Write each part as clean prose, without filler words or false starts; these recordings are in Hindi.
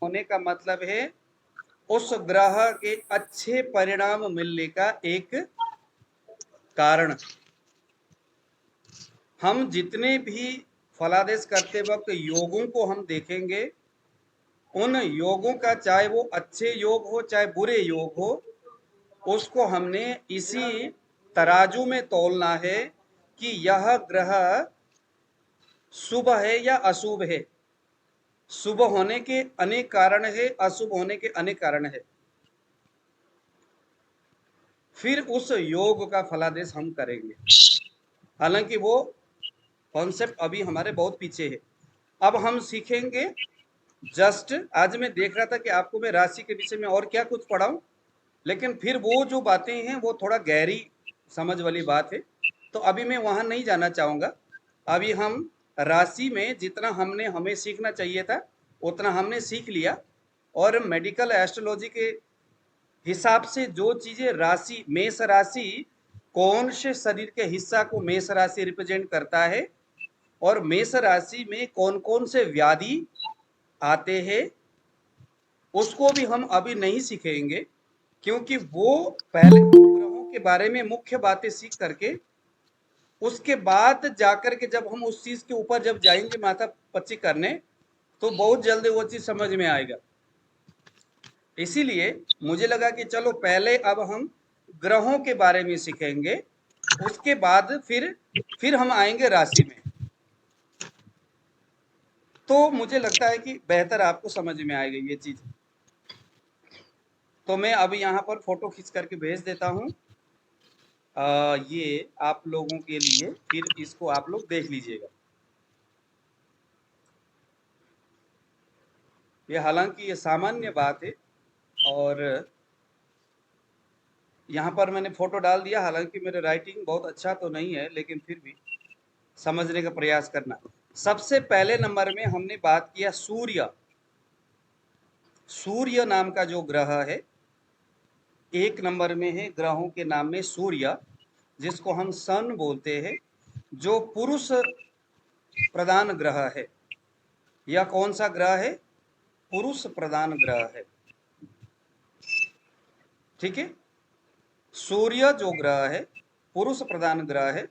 होने का मतलब है उस ग्रह के अच्छे परिणाम मिलने का एक कारण। हम जितने भी फलादेश करते वक्त योगों को हम देखेंगे, उन योगों का चाहे वो अच्छे योग हो चाहे बुरे योग हो, उसको हमने इसी तराजू में तौलना है कि यह ग्रह शुभ है या अशुभ है। शुभ होने के अनेक कारण है, अशुभ होने के अनेक कारण है। फिर उस योग का फलादेश हम करेंगे। हालांकि वो कॉन्सेप्ट अभी हमारे बहुत पीछे है। अब हम सीखेंगे, जस्ट आज मैं देख रहा था कि आपको मैं राशि के विषय में और क्या कुछ पढ़ाऊं, लेकिन फिर वो जो बातें हैं वो थोड़ा गहरी समझ वाली बात है, तो अभी मैं वहां नहीं जाना चाहूंगा। अभी हम राशि में जितना हमें सीखना चाहिए था उतना हमने सीख लिया, और मेडिकल एस्ट्रोलॉजी के हिसाब से जो चीजें राशि, मेष राशि कौन से शरीर के हिस्सा को मेष राशि रिप्रेजेंट करता है, और मेष राशि में कौन कौन से व्याधि आते हैं, उसको भी हम अभी नहीं सीखेंगे, क्योंकि वो पहले ग्रहों के बारे में मुख्य बातें सीख करके उसके बाद जाकर के जब हम उस चीज के ऊपर जब जाएंगे माथा पच्ची करने, तो बहुत जल्दी वो चीज समझ में आएगा। इसीलिए मुझे लगा कि चलो पहले अब हम ग्रहों के बारे में सीखेंगे, उसके बाद फिर हम आएंगे राशि में। तो मुझे लगता है कि बेहतर आपको समझ में आएगी ये चीज। तो मैं अब यहाँ पर फोटो खींच करके भेज देता हूँ, ये आप लोगों के लिए, फिर इसको आप लोग देख लीजिएगा। ये हालांकि ये सामान्य बात है, और यहाँ पर मैंने फोटो डाल दिया। हालांकि मेरा राइटिंग बहुत अच्छा तो नहीं है, लेकिन फिर भी समझने का प्रयास करना। सबसे पहले नंबर में हमने बात किया सूर्य। सूर्य नाम का जो ग्रह है, एक नंबर में है ग्रहों के नाम में सूर्य, जिसको हम सन बोलते हैं, जो पुरुष प्रधान ग्रह है। यह कौन सा ग्रह है? पुरुष प्रधान ग्रह है। ठीक है, सूर्य जो ग्रह है पुरुष प्रधान ग्रह है।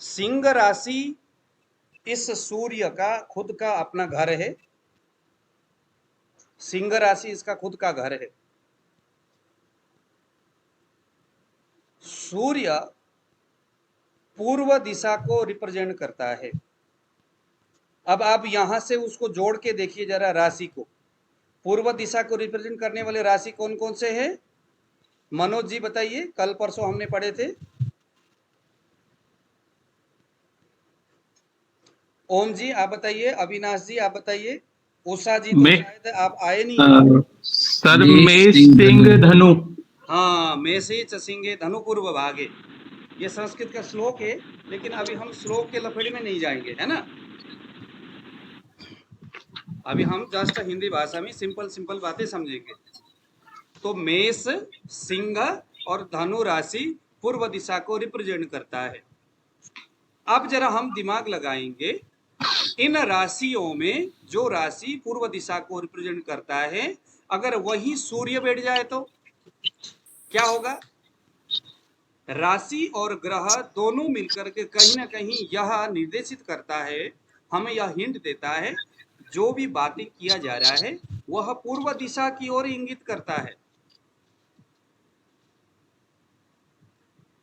सिंह राशि इस सूर्य का खुद का अपना घर है। सिंह राशि इसका खुद का घर है। सूर्य पूर्व दिशा को रिप्रेजेंट करता है। अब आप यहां से उसको जोड़ के देखिए जरा राशि को। पूर्व दिशा को रिप्रेजेंट करने वाले राशि कौन कौन से हैं? मनोज जी बताइए, कल परसों हमने पढ़े थे। ओम जी आप बताइए, अविनाश जी आप बताइए, उषा जी तो शायद आप आए नहीं। सर मेष सिंह धनु। हाँ, मेषेच सिंहे धनु पूर्व भागे, ये संस्कृत का श्लोक है, लेकिन अभी हम श्लोक के लफड़े में नहीं जाएंगे, है ना। अभी हम जस्ट हिंदी भाषा में सिंपल सिंपल बातें समझेंगे। तो मेष, सिंह और धनु राशि पूर्व दिशा को रिप्रेजेंट करता है। अब जरा हम दिमाग लगाएंगे, इन राशियों में जो राशि पूर्व दिशा को रिप्रेजेंट करता है, अगर वही सूर्य बैठ जाए तो क्या होगा? राशि और ग्रह दोनों मिलकर के कहीं ना कहीं यह निर्देशित करता है, हमें यह हिंट देता है, जो भी बातें किया जा रहा है वह पूर्व दिशा की ओर इंगित करता है।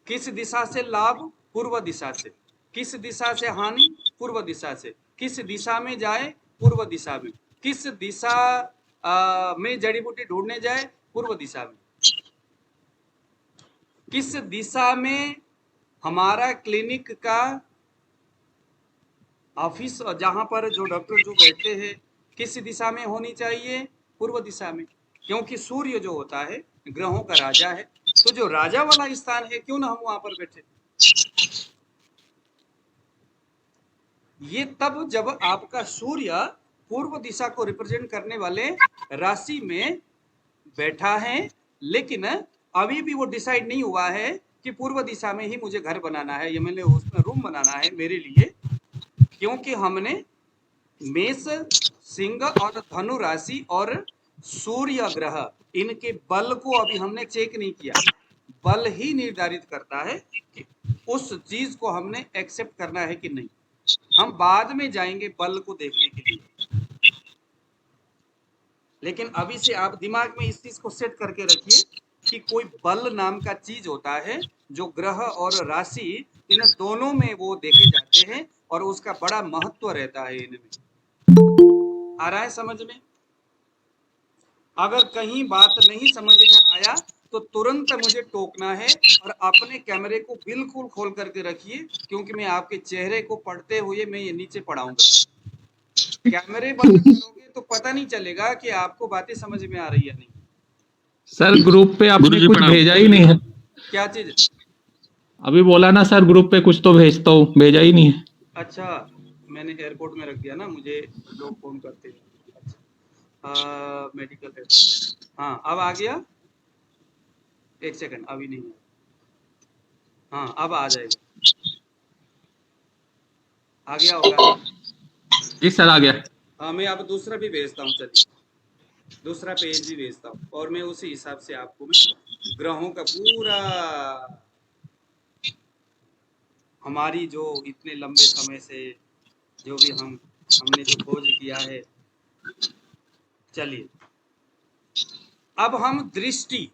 किस दिशा से लाभ? पूर्व दिशा से। किस दिशा से हानि? पूर्व दिशा से। किस दिशा में जाए? पूर्व दिशा में। किस दिशा में जड़ी बूटी ढूंढने जाए? पूर्व दिशा में। किस दिशा में हमारा क्लिनिक का ऑफिस, जहां पर जो डॉक्टर जो बैठते हैं, किस दिशा में होनी चाहिए? पूर्व दिशा में, क्योंकि सूर्य जो होता है ग्रहों का राजा है। तो जो राजा वाला स्थान है, क्यों ना हम वहां पर बैठे। ये तब जब आपका सूर्य पूर्व दिशा को रिप्रेजेंट करने वाले राशि में बैठा है, लेकिन अभी भी वो डिसाइड नहीं हुआ है कि पूर्व दिशा में ही मुझे घर बनाना है, या मैंने उसमें रूम बनाना है मेरे लिए, क्योंकि हमने मेष सिंह और धनु राशि और सूर्य ग्रह, इनके बल को अभी हमने चेक नहीं किया। बल ही निर्धारित करता है कि उस चीज को हमने एक्सेप्ट करना है कि नहीं। हम बाद में जाएंगे बल को देखने के लिए, लेकिन अभी से आप दिमाग में इस चीज को सेट करके रखिए कि कोई बल नाम का चीज होता है जो ग्रह और राशि इन दोनों में वो देखे जाते हैं और उसका बड़ा महत्व रहता है इनमें। आ रहा है समझ में? अगर कहीं बात नहीं समझ में आया तो तुरंत मुझे टोकना है और अपने कैमरे को बिल्कुल खोल करके रखिए, क्योंकि मैं आपके चेहरे को पढ़ते हुए मैं ये नीचे पढ़ाऊंगा। कैमरे बंद करोगे तो पता नहीं चलेगा कि आपको बातें समझ में आ रही है नहीं। सर ग्रुप पे आपने गुरुजी कुछ प्रणाम। भेजा ही नहीं है। क्या चीज? अभी बोला ना सर ग्रुप पे कुछ तो भेजता हूँ, भेजा ही नहीं है। अच्छा, मैंने एयरपोर्ट में रख दिया ना, मुझे लोग फोन करते हैं। अच्छा, मेडिकल है। हाँ अब आ गया, एक सेकंड, अभी नहीं है। हाँ अब आ जाएगा, आ गया होगा। जी सर आ गया। हाँ मैं अब दूसरा भी भेजता हूँ, चलिए दूसरा पेज भी भेजता हूँ और मैं उसी हिसाब से आपको मैं ग्रहों का पूरा हमारी जो इतने लंबे समय से जो भी हमने जो खोज किया है। चलिए अब हम दृष्टि,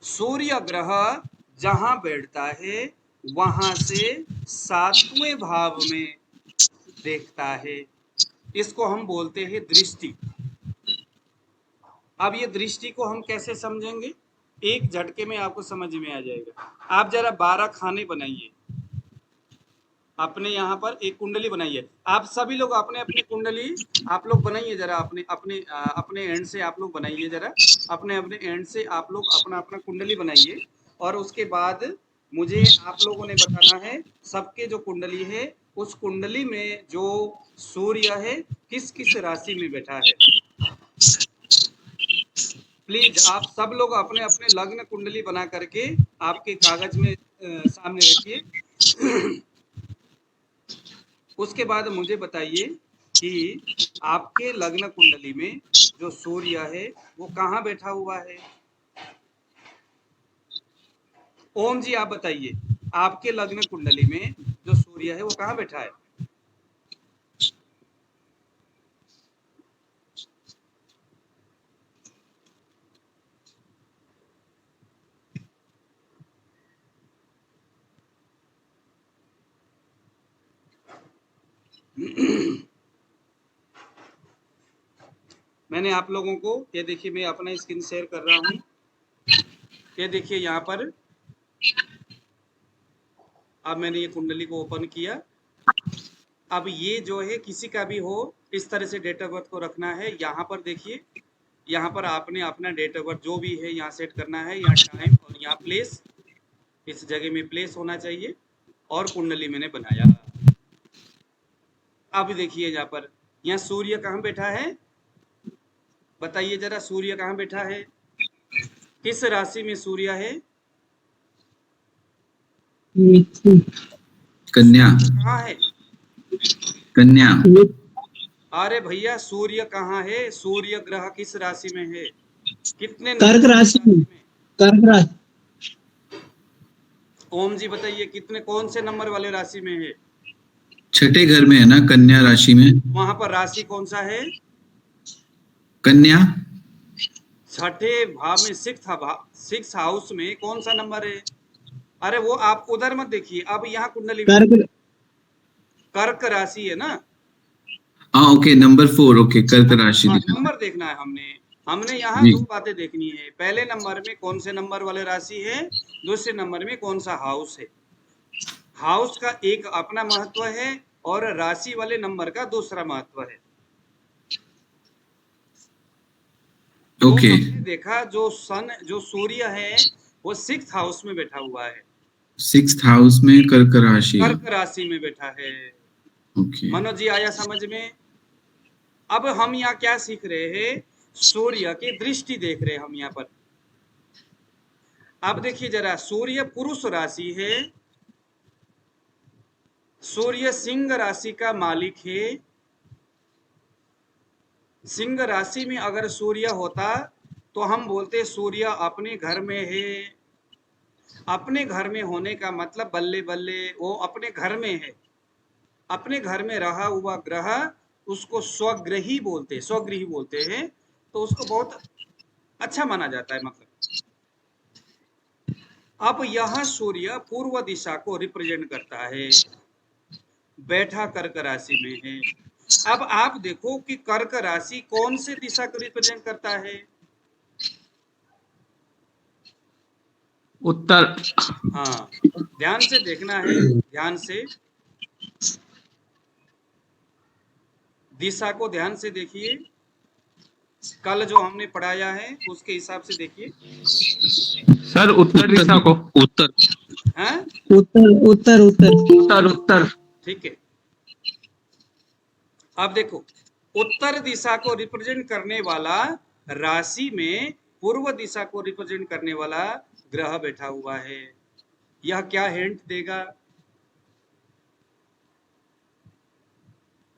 सूर्य ग्रह जहां बैठता है वहां से 7वें भाव में देखता है, इसको हम बोलते हैं दृष्टि। अब ये दृष्टि को हम कैसे समझेंगे, एक झटके में आपको समझ में आ जाएगा। आप जरा 12 खाने बनाइए, अपने यहाँ पर एक कुंडली बनाइए। आप सभी लोग अपने अपने कुंडली आप लोग बनाइए जरा, अपने अपने अपने एंड से आप लोग बनाइए जरा, अपने अपने एंड से आप लोग अपना अपना कुंडली बनाइए। और उसके बाद मुझे आप लोगों ने बताना है सबके जो कुंडली है उस कुंडली में जो सूर्य है किस किस राशि में बैठा है। प्लीज आप सब लोग अपने अपने लग्न कुंडली बना करके आपके कागज में सामने रखिए। उसके बाद मुझे बताइए कि आपके लग्न कुंडली में जो सूर्य है वो कहाँ बैठा हुआ है। ओम जी आप बताइए, आपके लग्न कुंडली में जो सूर्य है वो कहाँ बैठा है? मैंने आप लोगों को ये देखिए, मैं अपना स्क्रीन शेयर कर रहा हूँ। ये देखिए यहाँ पर अब मैंने ये कुंडली को ओपन किया। अब ये जो है किसी का भी हो इस तरह से डेट ऑफ बर्थ को रखना है। यहाँ पर देखिए, यहाँ पर आपने अपना डेट ऑफ बर्थ जो भी है यहाँ सेट करना है, यहाँ टाइम और यहाँ प्लेस, इस जगह में प्लेस होना चाहिए और कुंडली मैंने बनाया। अब देखिए यहाँ पर यहाँ सूर्य कहाँ बैठा है, बताइए जरा सूर्य कहाँ बैठा है, किस राशि में सूर्य है? कन्या। कहाँ है? कन्या। अरे भैया सूर्य कहाँ है, सूर्य ग्रह किस राशि में है, कितने कर्क राशि में, कर्क राशि। ओम जी बताइए कितने, कौन से नंबर वाले राशि में है? 6ठे घर में है ना, कन्या राशि में। वहां पर राशि कौन सा है? कन्या। 6ठे भाव में, सिक्स हाउस में कौन सा नंबर है? अरे वो आप उधर मत देखिए, अब यहाँ कुंडली कर्क राशि है ना। हाँ ओके, नंबर 4। ओके, कर्क राशि दिखा। नंबर देखना है हमने यहाँ दो बातें देखनी है। पहले नंबर में कौन से नंबर वाले राशि है, दूसरे नंबर में कौन सा हाउस है। हाउस का एक अपना महत्व है और राशि वाले नंबर का दूसरा महत्व है। ओके। तो हमने देखा जो सूर्य है वो 6th हाउस में बैठा हुआ है, 6th हाउस में कर्क राशि। कर्क राशि में बैठा है। ओके। मनोज जी आया समझ में? अब हम यहाँ क्या सीख रहे हैं, सूर्य की दृष्टि देख रहे हैं हम यहाँ पर। अब देखिए जरा, सूर्य पुरुष राशि है, सूर्य सिंह राशि का मालिक है। सिंह राशि में अगर सूर्य होता तो हम बोलते सूर्य अपने घर में है। अपने घर में होने का मतलब बल्ले बल्ले वो अपने घर में है। अपने घर में रहा हुआ ग्रह उसको स्वगृही बोलते हैं। तो उसको बहुत अच्छा माना जाता है। मतलब अब यह सूर्य पूर्व दिशा को रिप्रेजेंट करता है, बैठा कर्क राशि में है। अब आप देखो कि कर्क राशि कौन से दिशा को रिप्रेजेंट करता है? उत्तर। हाँ, ध्यान से देखना है, ध्यान से दिशा को ध्यान से देखिए। कल जो हमने पढ़ाया है उसके हिसाब से देखिए। सर उत्तर दिशा को। उत्तर। हैं? उत्तर उत्तर उत्तर उत्तर उत्तर। ठीक है। अब देखो, उत्तर दिशा को रिप्रेजेंट करने वाला राशि में पूर्व दिशा को रिप्रेजेंट करने वाला ग्रह बैठा हुआ है। यह क्या हिंट देगा?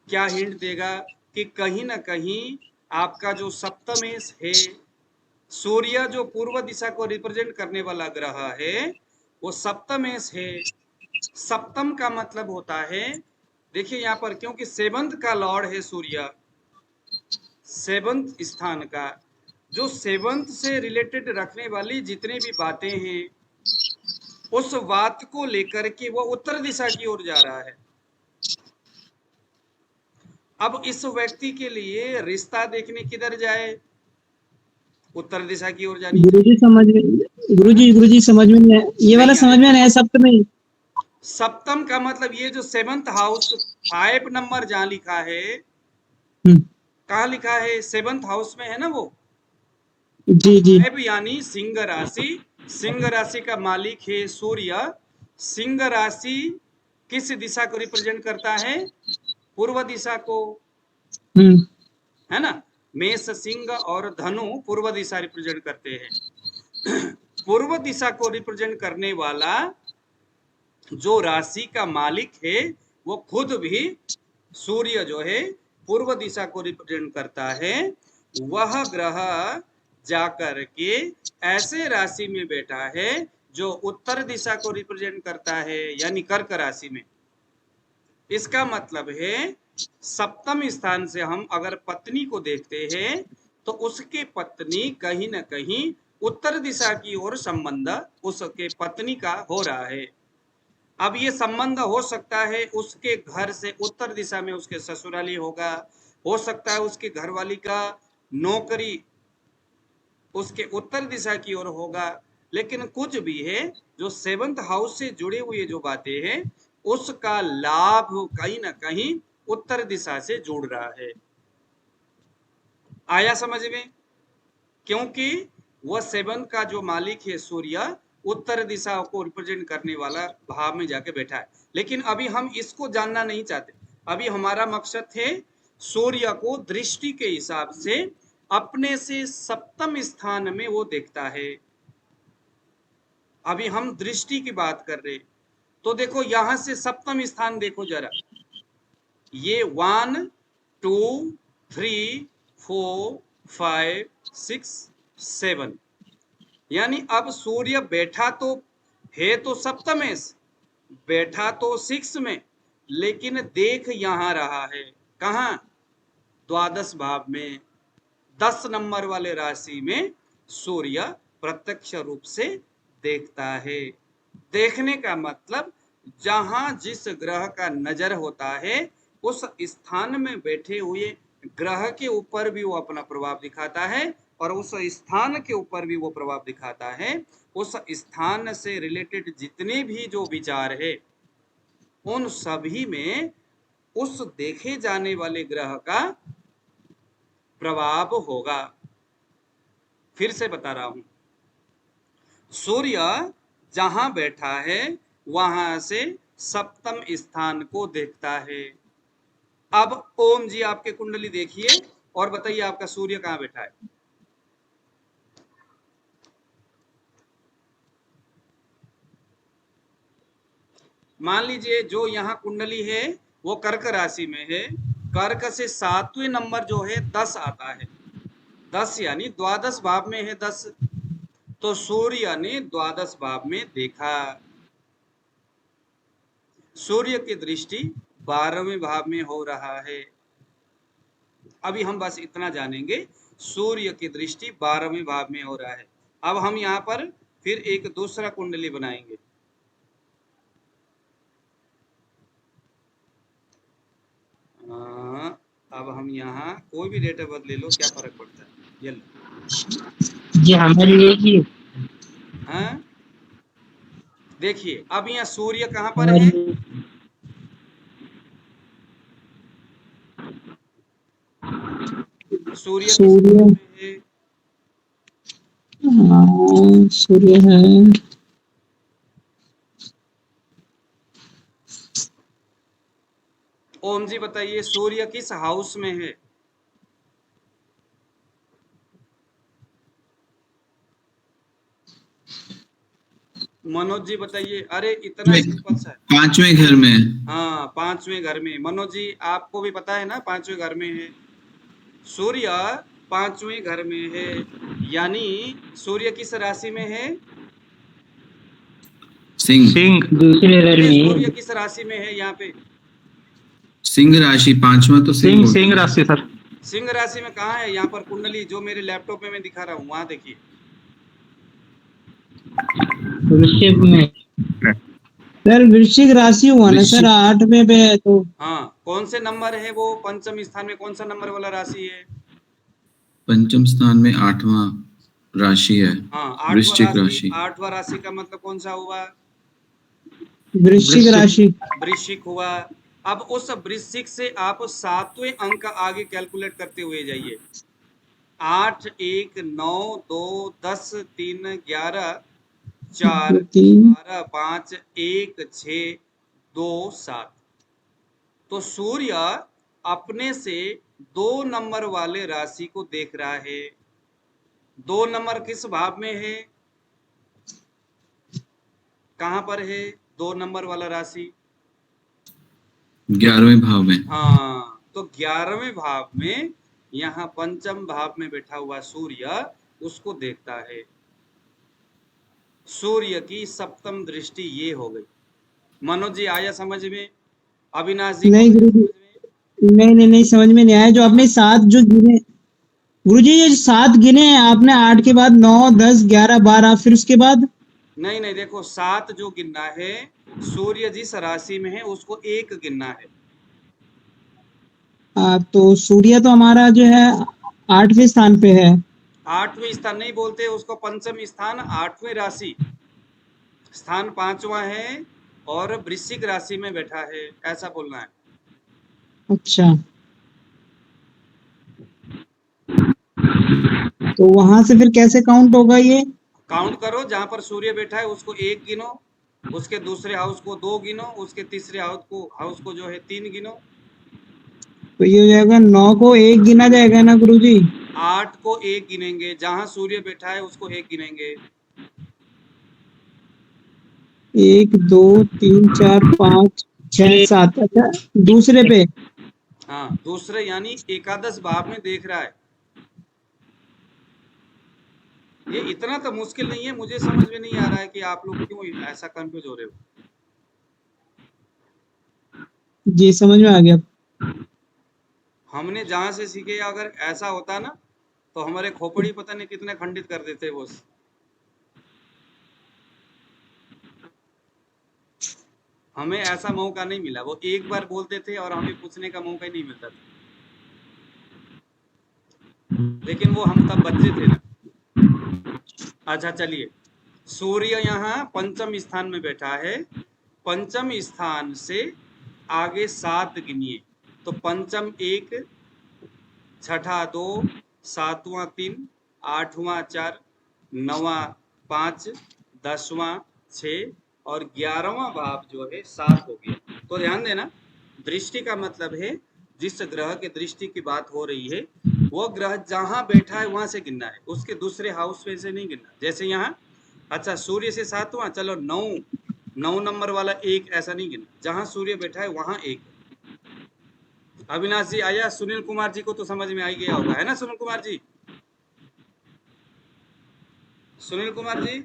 क्या हिंट देगा कि कहीं ना कहीं आपका जो सप्तमेश है, सूर्य जो पूर्व दिशा को रिप्रेजेंट करने वाला ग्रह है वो सप्तमेश है। सप्तम का मतलब होता है, देखिए यहाँ पर, क्योंकि सेवंथ का लॉर्ड है सूर्य, सेवंथ स्थान का, जो सेवंथ से रिलेटेड रखने वाली जितनी भी बातें हैं उस बात को लेकर के वो उत्तर दिशा की ओर जा रहा है। अब इस व्यक्ति के लिए रिश्ता देखने किधर जाए? उत्तर दिशा की ओर जानी चाहिए। गुरुजी समझ में, गुरुजी समझ में नहीं आया। ये वाला नहीं समझ आया। में नहीं आया, सप्तमी। सप्तम का मतलब ये जो सेवंथ हाउस 5 नंबर जहां लिखा है, हम्म, कहाँ लिखा है? सेवंथ हाउस में है ना वो। जी जी 5 यानी सिंह राशि। सिंह राशि का मालिक है सूर्य। सिंह राशि किस दिशा को रिप्रेजेंट करता है? पूर्व दिशा को, हम्म है ना। मेष, सिंह और धनु पूर्व दिशा रिप्रेजेंट करते हैं। पूर्व दिशा को रिप्रेजेंट करने वाला जो राशि का मालिक है वो खुद भी सूर्य जो है पूर्व दिशा को रिप्रेजेंट करता है। वह ग्रह जाकर के ऐसे राशि में बैठा है जो उत्तर दिशा को रिप्रेजेंट करता है, यानी कर्क राशि में। इसका मतलब है सप्तम स्थान से हम अगर पत्नी को देखते हैं तो उसके पत्नी कहीं ना कहीं उत्तर दिशा की ओर संबंध उसके पत्नी का हो रहा है। अब ये संबंध हो सकता है उसके घर से उत्तर दिशा में उसके ससुराली होगा, हो सकता है उसके घरवाली का नौकरी उसके उत्तर दिशा की ओर होगा, लेकिन कुछ भी है जो सेवंथ हाउस से जुड़े हुए जो बातें हैं उसका लाभ कहीं ना कहीं उत्तर दिशा से जुड़ रहा है। आया समझ में? क्योंकि वह सेवन का जो मालिक है सूर्य उत्तर दिशा को रिप्रेजेंट करने वाला भाव में जाके बैठा है। लेकिन अभी हम इसको जानना नहीं चाहते। अभी हमारा मकसद है सूर्य को दृष्टि के हिसाब से अपने से सप्तम स्थान में वो देखता है। अभी हम दृष्टि की बात कर रहे। तो देखो यहां से सप्तम स्थान देखो जरा, ये 1 2 3 4 5 6 7, यानी अब सूर्य बैठा तो है तो सप्तमेश, बैठा तो 6 में, लेकिन देख यहां रहा है कहां? द्वादश भाव में, 10 नंबर वाले राशि में सूर्य प्रत्यक्ष रूप से देखता है। देखने का मतलब जहां जिस ग्रह का नजर होता है उस स्थान में बैठे हुए ग्रह के ऊपर भी वो अपना प्रभाव दिखाता है और उस स्थान के ऊपर भी वो प्रभाव दिखाता है। उस स्थान से रिलेटेड जितने भी जो विचार है उन सभी में उस देखे जाने वाले ग्रह का प्रभाव होगा। फिर से बता रहा हूं, सूर्य जहां बैठा है वहां से सप्तम स्थान को देखता है। अब ओम जी आपके कुंडली देखिए और बताइए आपका सूर्य कहां बैठा है? मान लीजिए जो यहाँ कुंडली है वो कर्क राशि में है, कर्क से 7वें नंबर जो है 10 आता है, 10 यानी द्वादश भाव में है 10, तो सूर्य ने द्वादश भाव में देखा। सूर्य की दृष्टि 12वें भाव में हो रहा है। अभी हम बस इतना जानेंगे, सूर्य की दृष्टि 12वें भाव में हो रहा है। अब हम यहाँ पर फिर एक दूसरा कुंडली बनाएंगे। अब हम यहाँ कोई भी डेट ऑफ बर्थ ले लो, क्या फर्क पड़ता है, ये लो। जी हमारे लिए ही हाँ देखिए, अब यहाँ सूर्य कहाँ पर है, सूर्य किस सूर्य भाव में है, सूर्य है ओम जी बताइए सूर्य किस हाउस में है। मनोज जी बताइए, अरे इतना सिंपल सा है। 5वें घर में। हाँ 5वें घर में। मनोज जी आपको भी पता है ना 5वें घर में है, सूर्य 5वें घर में है, यानी सूर्य किस राशि में है, सिंह। सिंह। दूसरे घर में सूर्य किस राशि में है यहाँ पे, सिंह राशि 5वां तो सिंह होता सिंह है। राशि सर। सिंह राशि में कहाँ है, यहाँ पर कुंडली जो मेरे लैपटॉप में मैं दिखा रहा हूँ वहां देखिए। वृश्चिक में सर, वृश्चिक राशि हुआ ना सर, 8वें पे है तो। हाँ कौन से नंबर है वो, पंचम स्थान में कौन सा नंबर वाला राशि है, पंचम स्थान में 8वां राशि है। हाँ 8वां वृश्चिक राशि। राशि। 8वां राशि का मतलब कौन सा हुआ, वृश्चिक राशि। वृश्चिक हुआ। अब उस वृश्चिक से आप 7वें अंक आगे कैलकुलेट करते हुए जाइए, 8 1 9 2 10 3 11 4 3 12 5 1 6 2 7। तो सूर्य अपने से 2 नंबर वाले राशि को देख रहा है। 2 नंबर किस भाव में है, कहां पर है 2 नंबर वाला राशि, 11वें भाव में। हाँ तो 11वें भाव में यहाँ पंचम भाव में बैठा हुआ सूर्य उसको देखता है। सूर्य की सप्तम दृष्टि ये हो गई। मनोज जी आया समझ में, अविनाश जी नहीं को आया गुरुजी, समझ में, नहीं समझ में नहीं आया। जो आपने 7 जो गिने गुरुजी, ये 7 गिने हैं आपने, 8 के बाद 9 10 11 12, फिर उसके बाद नहीं देखो 7 जो गिनना है, सूर्य जिस राशि में है उसको 1 गिनना है। तो सूर्य तो हमारा जो है 8वें स्थान पे है। 8वें स्थान नहीं बोलते उसको, पंचम स्थान, 8वें राशि, स्थान 5वां है और वृश्चिक राशि में बैठा है, ऐसा बोलना है। अच्छा, तो वहां से फिर कैसे काउंट होगा ये? काउंट करो, जहां पर सूर्य बैठा है उसको 1 गिनो, उसके दूसरे हाउस को 2 गिनो, उसके तीसरे हाउस को जो है 3 गिनो। तो ये हो जाएगा 9 को 1 गिना जाएगा ना गुरुजी? 8 को 1 गिनेंगे, जहां सूर्य बैठा है उसको 1 गिनेंगे। 1 2 3 4 5 6 7। अच्छा, दूसरे पे? हाँ दूसरे यानी एकादश भाव में देख रहा है। ये इतना तो मुश्किल नहीं है, मुझे समझ में नहीं आ रहा है कि आप लोग क्यों ऐसा कंफ्यूज हो रहे हो। जी समझ में आ गया। हमने जहां से सीखे, अगर ऐसा होता ना तो हमारे खोपड़ी पता नहीं कितने खंडित कर देते वो। हमें ऐसा मौका नहीं मिला, वो एक बार बोलते थे और हमें पूछने का मौका ही नहीं मिलता था, लेकिन वो हम तब बच्चे थे ना। अच्छा चलिए, सूर्य यहाँ पंचम स्थान में बैठा है, पंचम स्थान से आगे 7 गिनिए, तो पंचम 1, छठा 2, 7वां 3, 8वां 4, 9वां 5, 10वां 6 और 11वां भाव जो है 7 हो गया। तो ध्यान देना, दृष्टि का मतलब है जिस ग्रह के दृष्टि की बात हो रही है वो ग्रह जहां बैठा है वहां से गिनना है, उसके दूसरे हाउस में से नहीं गिनना। जैसे यहाँ, अच्छा सूर्य से 7वां, चलो 9 9 नंबर वाला एक ऐसा नहीं गिना, जहां सूर्य बैठा है वहां एक। अविनाश जी आया, सुनील कुमार जी को तो समझ में आ ही गया होगा, है ना सुनील कुमार जी? सुनील कुमार जी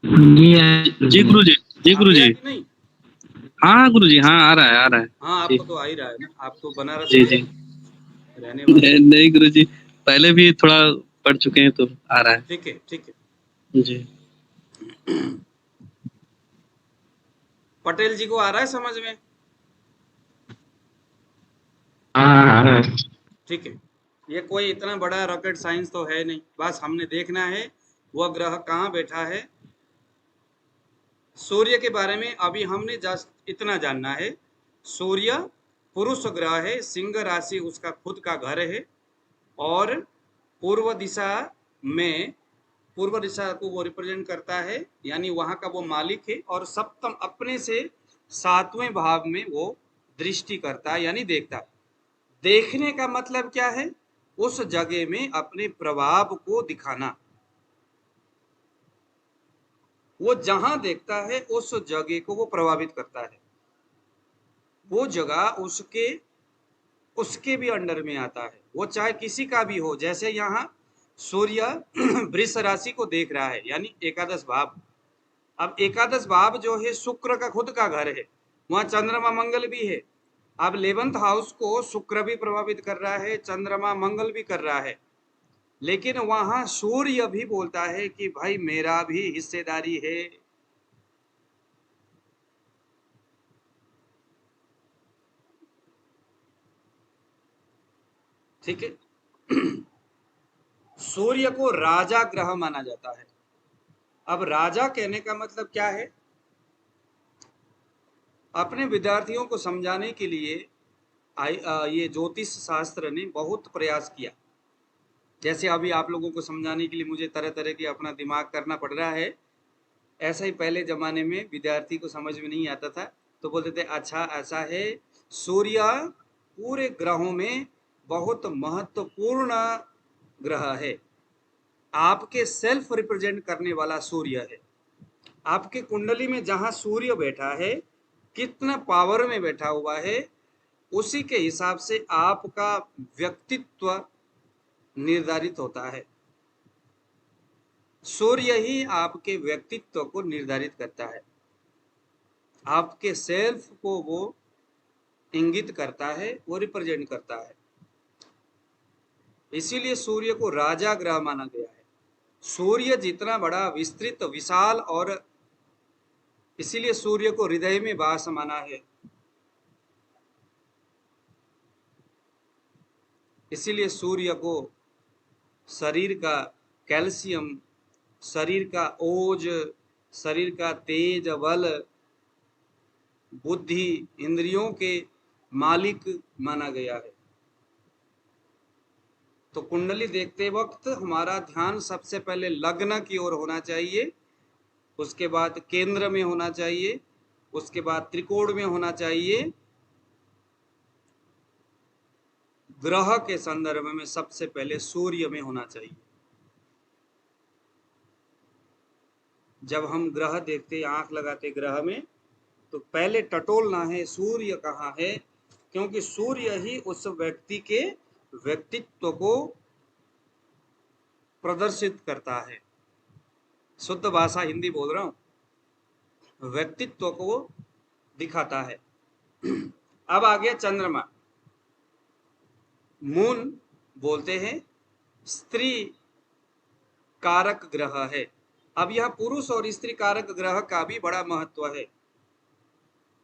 नहीं है। जी गुरु जी। जी आ गुरु गया जी। कि नहीं? हाँ गुरु जी, हाँ आ रहा है, आ रहा है। हाँ, जी आपको तो आ ही रहा है ना, आप तो बनारस जी के जी। रहने वाले हैं। नहीं गुरु जी, पहले भी थोड़ा पढ़ चुके हैं तो आ रहा है। ठीक है, ठीक है। जी। पटेल जी को आ रहा है समझ में? हाँ, ठीक है। ये कोई इतना बड़ा रॉकेट साइंस तो है नहीं, बस हमने देखना है वह ग्रह कहाँ बैठा है। सूर्य के बारे में अभी हमने जस्ट इतना जानना है, सूर्य पुरुष ग्रह है, सिंह राशि उसका खुद का घर है, और पूर्व दिशा में, पूर्व दिशा को वो रिप्रेजेंट करता है, यानी वहां का वो मालिक है, और सप्तम अपने से 7वें भाव में वो दृष्टि करता है, यानी देखता है। देखने का मतलब क्या है? उस जगह में अपने प्रभाव को दिखाना। वो जहां देखता है उस जगह को वो प्रभावित करता है, वो जगह उसके उसके भी अंडर में आता है, वो चाहे किसी का भी हो। जैसे यहाँ सूर्य वृष राशि को देख रहा है, यानी एकादश भाव। अब एकादश भाव जो है शुक्र का खुद का घर है, वहां चंद्रमा मंगल भी है। अब 11th हाउस को शुक्र भी प्रभावित कर रहा है, चंद्रमा मंगल भी कर रहा है, लेकिन वहां सूर्य भी बोलता है कि भाई मेरा भी हिस्सेदारी है। ठीक है। सूर्य को राजा ग्रह माना जाता है। अब राजा कहने का मतलब क्या है? अपने विद्यार्थियों को समझाने के लिए ये ज्योतिष शास्त्र ने बहुत प्रयास किया। जैसे अभी आप लोगों को समझाने के लिए मुझे तरह तरह के अपना दिमाग करना पड़ रहा है, ऐसा ही पहले जमाने में विद्यार्थी को समझ में नहीं आता था, तो बोलते थे अच्छा ऐसा है, सूर्य पूरे ग्रहों में बहुत महत्वपूर्ण ग्रह है, आपके सेल्फ रिप्रेजेंट करने वाला सूर्य है। आपके कुंडली में जहां सूर्य बैठा है, कितना पावर में बैठा हुआ है, उसी के हिसाब से आपका व्यक्तित्व निर्धारित होता है। सूर्य ही आपके व्यक्तित्व को निर्धारित करता है, आपके सेल्फ को वो इंगित करता है, वो रिप्रेजेंट करता है। इसीलिए सूर्य को राजा ग्रह माना गया है। सूर्य जितना बड़ा विस्तृत विशाल, और इसीलिए सूर्य को हृदय में वास माना है। इसीलिए सूर्य को शरीर का कैल्शियम, शरीर का ओज, शरीर का तेज बल, बुद्धि, इंद्रियों के मालिक माना गया है। तो कुंडली देखते वक्त हमारा ध्यान सबसे पहले लग्न की ओर होना चाहिए, उसके बाद केंद्र में होना चाहिए, उसके बाद त्रिकोण में होना चाहिए। ग्रह के संदर्भ में सबसे पहले सूर्य में होना चाहिए। जब हम ग्रह देखते, आंख लगाते ग्रह में, तो पहले टटोलना है सूर्य कहाँ है, क्योंकि सूर्य ही उस व्यक्ति के व्यक्तित्व को प्रदर्शित करता है। शुद्ध भाषा हिंदी बोल रहा हूं, व्यक्तित्व को दिखाता है। अब आ गया चंद्रमा। मून बोलते हैं स्त्री कारक ग्रह है। अब यह पुरुष और स्त्री कारक ग्रह का भी बड़ा महत्व है।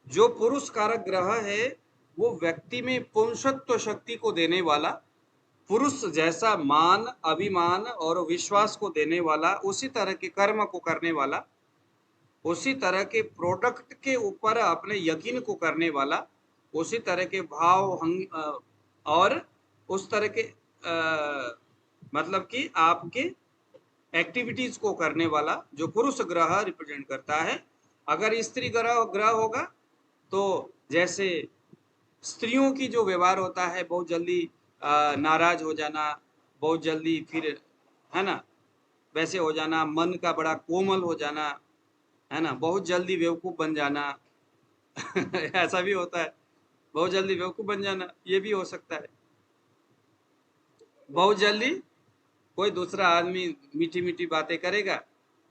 जो पुरुष कारक ग्रह है वो व्यक्ति में पुंसत्व शक्ति को देने वाला, पुरुष जैसा मान, अभिमान और विश्वास को देने वाला, उसी तरह के कर्म को करने वाला, उसी तरह के प्रोडक्ट के ऊपर अपने यकीन को करने वाला, उसी तरह के भाव और उस तरह के मतलब कि आपके एक्टिविटीज को करने वाला जो पुरुष ग्रह रिप्रेजेंट करता है। अगर स्त्री ग्रह होगा तो जैसे स्त्रियों की जो व्यवहार होता है, बहुत जल्दी नाराज हो जाना, बहुत जल्दी फिर, है ना, वैसे हो जाना, मन का बड़ा कोमल हो जाना, है ना, बहुत जल्दी बेवकूफ बन जाना ऐसा भी होता है, बहुत जल्दी बेवकूफ बन जाना, ये भी हो सकता है। बहुत जल्दी कोई दूसरा आदमी मीठी मीठी बातें करेगा,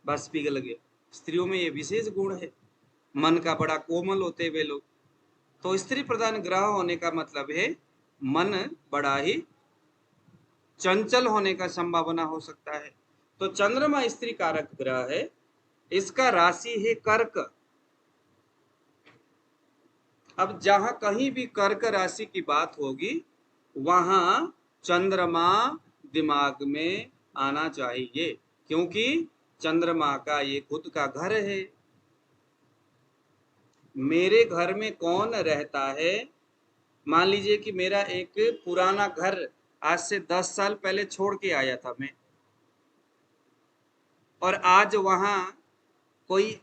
बस पिघल गए। स्त्रियों में ये विशेष गुण है, मन का बड़ा कोमल होते वे लोग। तो स्त्री प्रधान ग्रह होने का मतलब है मन बड़ा ही चंचल होने का संभावना हो सकता है। तो चंद्रमा स्त्री कारक ग्रह है, इसका राशि है कर्क। अब जहां कहीं भी कर्क राशि की बात होगी वहां चंद्रमा दिमाग में आना चाहिए, क्योंकि चंद्रमा का ये खुद का घर है। मेरे घर में कौन रहता है? मान लीजिए कि मेरा एक पुराना घर आज से 10 साल पहले छोड़ के आया था मैं, और आज वहां कोई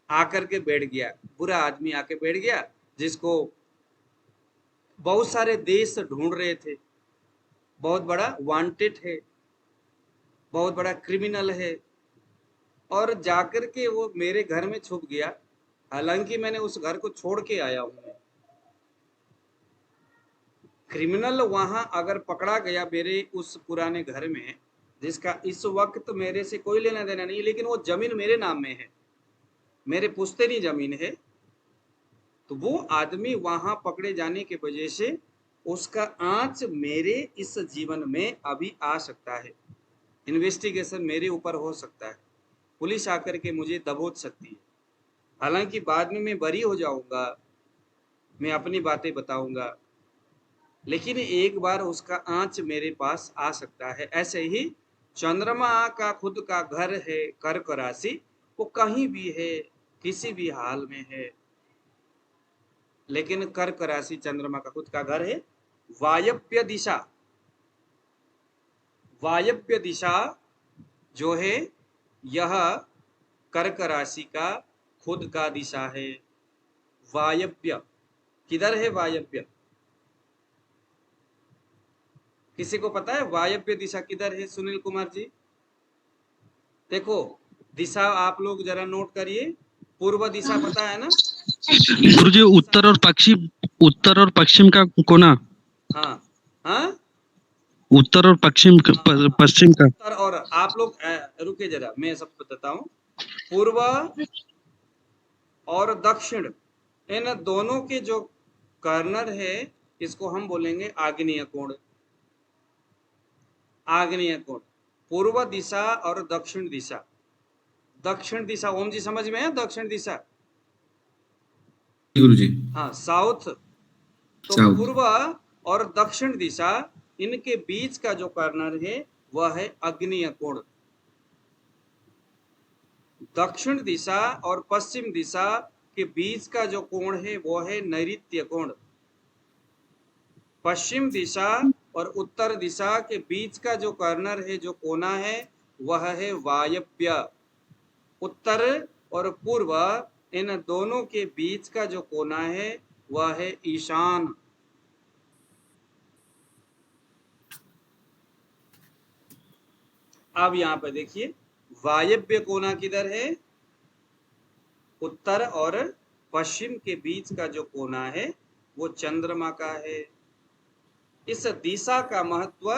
आकर के बैठ गया, बुरा आदमी आके बैठ गया, जिसको बहुत सारे देश ढूंढ रहे थे, बहुत बड़ा वांटेड है, बहुत बड़ा क्रिमिनल है, और जाकर के वो मेरे घर में छुप गया। हालांकि मैंने उस घर को छोड़ के आया हूं मैं। क्रिमिनल वहां अगर पकड़ा गया मेरे उस पुराने घर में, जिसका इस वक्त मेरे से कोई लेना देना नहीं, लेकिन वो जमीन मेरे नाम में है, मेरे पुश्तैनी जमीन है, तो वो आदमी वहां पकड़े जाने की वजह से उसका आंच मेरे इस जीवन में अभी आ सकता है। इन्वेस्टिगेशन मेरे ऊपर हो सकता है, पुलिस आकर के मुझे दबोच सकती है। हालांकि बाद में मैं बरी हो जाऊंगा, मैं अपनी बातें बताऊंगा, लेकिन एक बार उसका आंच मेरे पास आ सकता है। ऐसे ही चंद्रमा का खुद का घर है कर्क राशि, वो कहीं भी है, किसी भी हाल में है, लेकिन कर्क राशि चंद्रमा का खुद का घर है। वायव्य दिशा, वायव्य दिशा जो है यह कर्क राशि का खुद का दिशा है। वायव्य किधर है? वायव्य किसी को पता है वायव्य दिशा किधर है? सुनील कुमार जी देखो, दिशा आप लोग जरा नोट करिए। पूर्व दिशा पता है ना? गुरुजी उत्तर और पश्चिम का कोना। हाँ हाँ, उत्तर और पश्चिम पश्चिम का। उत्तर और, आप लोग रुके जरा, मैं सब बताता हूँ। पूर्व और दक्षिण, इन दोनों के जो कॉर्नर है इसको हम बोलेंगे आग्नेय कोण। आग्नेय कोण, पूर्व दिशा और दक्षिण दिशा। दक्षिण दिशा ओम जी समझ में है? दक्षिण दिशा, गुरुजी। हाँ साउथ। तो साउथ। पूर्व और दक्षिण दिशा, इनके बीच का जो कॉर्नर है वह है आग्नेय कोण। दक्षिण दिशा और पश्चिम दिशा के बीच का जो कोण है वो है नैऋत्य कोण। पश्चिम दिशा और उत्तर दिशा के बीच का जो कॉर्नर है, जो कोना है, वह है वायव्य। उत्तर और पूर्व, इन दोनों के बीच का जो कोना है वह है ईशान। अब यहां पर देखिए, वायव्य कोना किधर है? उत्तर और पश्चिम के बीच का जो कोना है वो चंद्रमा का है। इस दिशा का महत्व,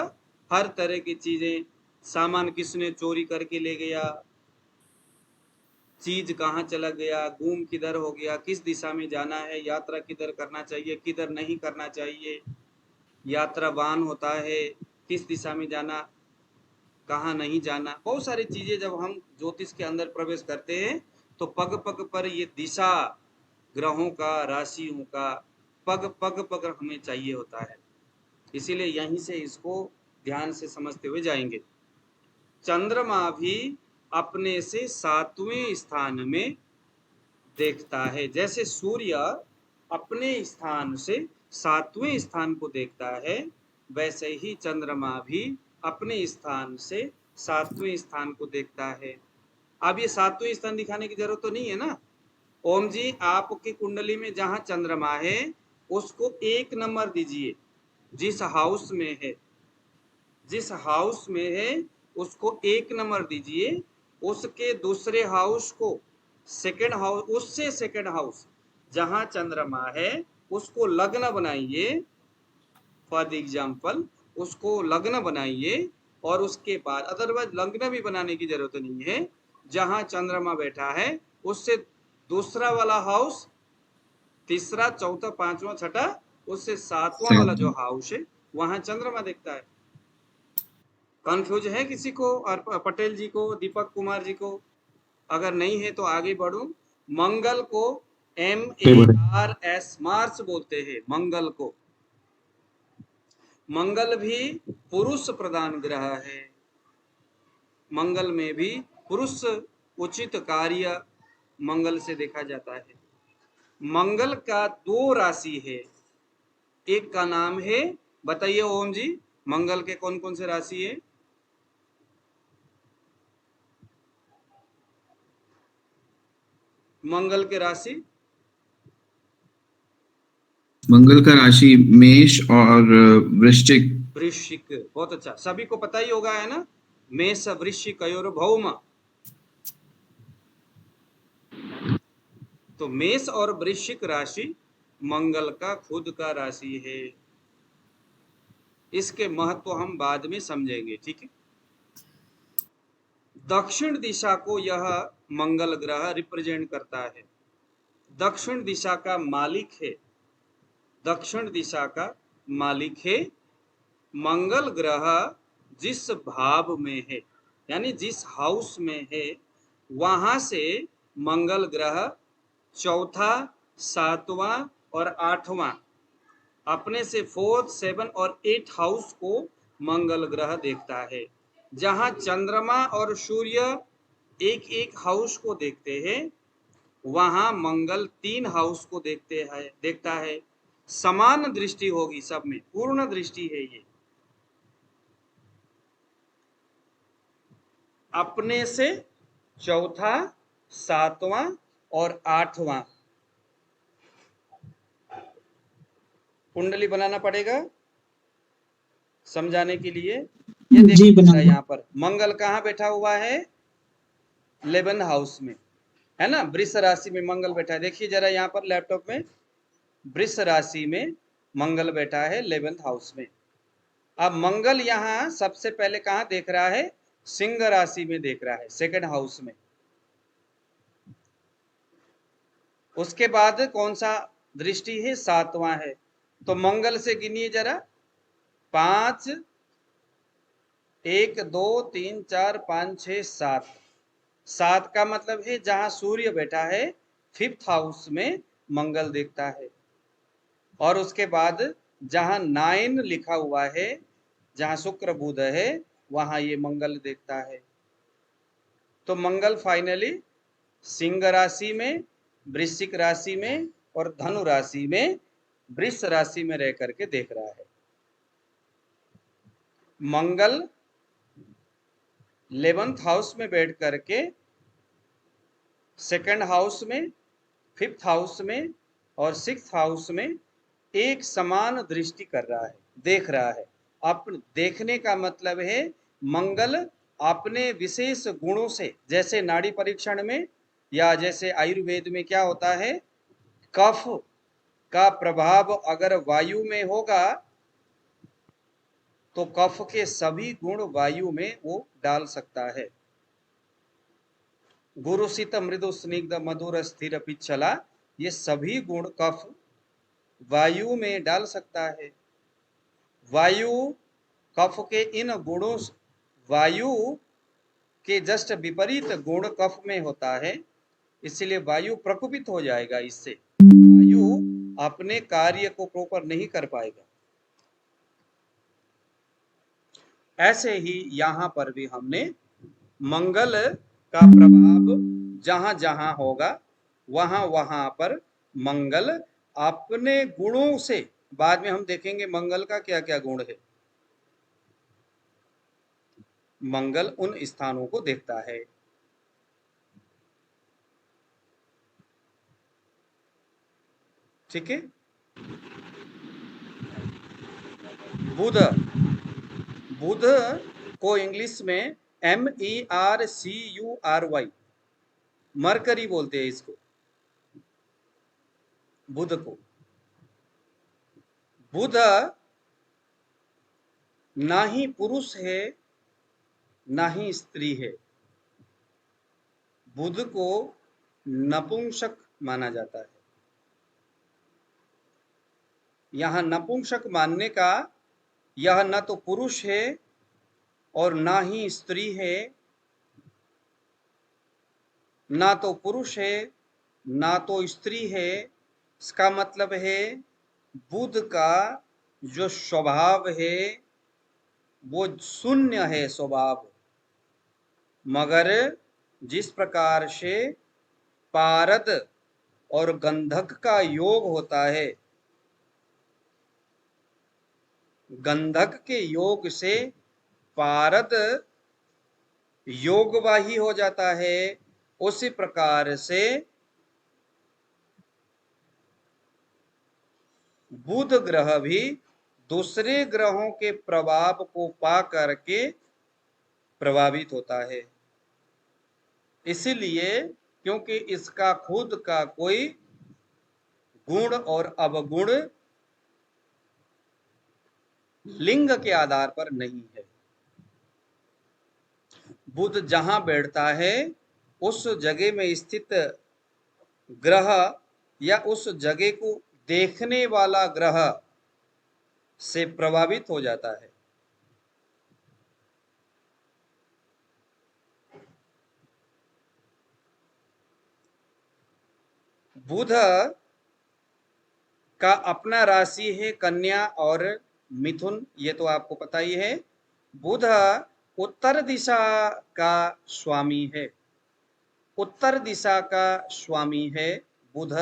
हर तरह की चीजें, सामान किसने चोरी करके ले गया, चीज कहाँ चला गया, गुम किधर हो गया, किस दिशा में जाना है, यात्रा किधर करना चाहिए, किधर नहीं करना चाहिए, यात्रा वाहन होता है, किस दिशा में जाना, कहाँ नहीं जाना, बहुत सारी चीजें जब हम ज्योतिष के अंदर प्रवेश करते हैं तो पग पग पर ये दिशा ग्रहों का, राशियों का पग पग पर हमें चाहिए होता है। इसीलिए यहीं से इसको ध्यान से समझते हुए जाएंगे। चंद्रमा भी अपने से 7वें स्थान में देखता है। जैसे सूर्य अपने स्थान से 7वें स्थान को देखता है, वैसे ही चंद्रमा भी अपने स्थान से 7वें स्थान को देखता है। अब ये 7वें स्थान दिखाने की जरूरत तो नहीं है ना। ओम जी, आपकी कुंडली में जहां चंद्रमा है उसको 1 नंबर दीजिए। जिस हाउस में है, जिस हाउस में है उसको 1 नंबर दीजिए। उसके दूसरे हाउस को सेकेंड हाउस, उससे सेकेंड हाउस जहां चंद्रमा है उसको लग्न बनाइए, फॉर द एग्जाम्पल उसको लग्न बनाइए, और उसके बाद अदरवाइज लग्न भी बनाने की जरूरत नहीं है, जहां चंद्रमा बैठा है उससे दूसरा वाला हाउस, तीसरा, चौथा, पांचवा, छठा, उससे सातवां वाला जो हाउस है वहां चंद्रमा देखता है। कंफ्यूज है किसी को? और पटेल जी को, दीपक कुमार जी को? अगर नहीं है तो आगे बढ़ूं। मंगल को MARS, मार्स बोलते हैं मंगल को। मंगल भी पुरुष प्रधान ग्रह है। मंगल में भी पुरुष उचित कार्य मंगल से देखा जाता है। मंगल का 2 राशि है, एक का नाम है, बताइए ओम जी, मंगल के कौन कौन से राशि है? मंगल के राशि, मंगल का राशि मेष और वृश्चिक। वृश्चिक, बहुत अच्छा, सभी को पता ही होगा, है ना? मेष वृश्चिक और भौम। तो मेष और वृश्चिक राशि मंगल का खुद का राशि है। इसके महत्व हम बाद में समझेंगे, ठीक है। दक्षिण दिशा को यह मंगल ग्रह रिप्रेजेंट करता है। दक्षिण दिशा का मालिक है, दक्षिण दिशा का मालिक है। मंगल ग्रह जिस भाव में है, यानी जिस हाउस में है, वहां से मंगल ग्रह चौथा, सातवां और आठवां, अपने से 4, 7 और 8 हाउस को मंगल ग्रह देखता है। जहां चंद्रमा और सूर्य एक एक हाउस को देखते हैं, वहां मंगल 3 हाउस को देखता है। समान दृष्टि होगी सब में, पूर्ण दृष्टि है ये। अपने से चौथा, सातवां और आठवां कुंडली बनाना पड़ेगा समझाने के लिए। ये देखिए यहाँ पर मंगल कहाँ बैठा हुआ है? 11 हाउस में, है ना? वृष राशि में मंगल बैठा है। देखिए जरा यहाँ पर लैपटॉप में, वृष राशि में मंगल बैठा है 11th हाउस में। अब मंगल यहाँ सबसे पहले कहाँ देख रहा है? सिंह राशि में देख रहा है, सेकंड हाउस में। उसके बाद कौन सा दृष्टि है? सातवां है। तो मंगल से गिनिए जरा, 5, 1, 2, 3, 4, 5, 6, 7। 7 का मतलब है जहां सूर्य बैठा है 5th हाउस में मंगल देखता है। और उसके बाद जहां 9 लिखा हुआ है, जहां शुक्र बुध है, वहां ये मंगल देखता है। तो मंगल फाइनली सिंह राशि में, वृश्चिक राशि में और धनु राशि में, वृष राशि में रह करके देख रहा है। मंगल 11th हाउस में बैठ करके सेकंड हाउस में, 5th हाउस में और 6th हाउस में एक समान दृष्टि कर रहा है, देख रहा है। अब देखने का मतलब है मंगल अपने विशेष गुणों से, जैसे नाड़ी परीक्षण में या जैसे आयुर्वेद में क्या होता है, कफ का प्रभाव अगर वायु में होगा तो कफ के सभी गुण वायु में वो डाल सकता है। गुरु शीत मृदु स्निग्ध मधुर स्थिर पिछला, ये सभी गुण कफ वायु में डाल सकता है। वायु कफ के इन गुणों, वायु के जस्ट विपरीत गुण कफ में होता है, इसलिए वायु प्रकोपित हो जाएगा। इससे वायु अपने कार्य को प्रॉपर नहीं कर पाएगा। ऐसे ही यहाँ पर भी हमने मंगल का प्रभाव जहां जहां होगा वहां वहां पर मंगल अपने गुणों से, बाद में हम देखेंगे मंगल का क्या क्या गुण है, मंगल उन स्थानों को देखता है। ठीक है। बुध, बुध को इंग्लिश में MERCURY, मरकरी बोलते हैं इसको, बुध को। बुध ना ही पुरुष है ना ही स्त्री है, बुध को नपुंसक माना जाता है। यहां नपुंसक मानने का, यह न तो पुरुष है और ना ही स्त्री है, ना तो पुरुष है ना तो स्त्री है। इसका मतलब है बुध का जो स्वभाव है वो शून्य है स्वभाव, मगर जिस प्रकार से पारद और गंधक का योग होता है, गंधक के योग से पारद योगवाही हो जाता है, उसी प्रकार से बुध ग्रह भी दूसरे ग्रहों के प्रभाव को पा करके प्रभावित होता है। इसीलिए क्योंकि इसका खुद का कोई गुण और अवगुण लिंग के आधार पर नहीं है। बुध जहां बैठता है उस जगह में स्थित ग्रह या उस जगह को देखने वाला ग्रह से प्रभावित हो जाता है। बुध का अपना राशि है कन्या और मिथुन, ये तो आपको पता ही है। बुध उत्तर दिशा का स्वामी है, उत्तर दिशा का स्वामी है बुध।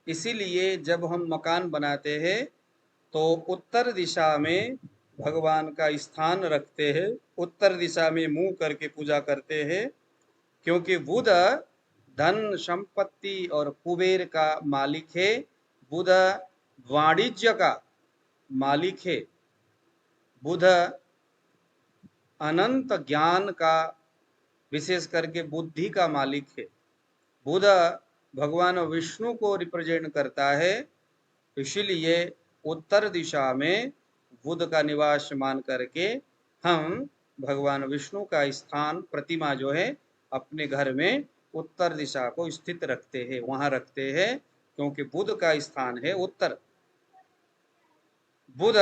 इसीलिए जब हम मकान बनाते हैं तो उत्तर दिशा में भगवान का स्थान रखते हैं, उत्तर दिशा में मुंह करके पूजा करते हैं, क्योंकि बुध धन संपत्ति और कुबेर का मालिक है। बुध वाणिज्य का मालिक है। बुध अनंत ज्ञान का, विशेष करके बुद्धि का मालिक है। बुध भगवान विष्णु को रिप्रेजेंट करता है, इसीलिए उत्तर दिशा में बुध का निवास मान करके हम भगवान विष्णु का स्थान, प्रतिमा जो है अपने घर में उत्तर दिशा को स्थित रखते हैं, वहां रखते हैं, क्योंकि बुध का स्थान है उत्तर। बुध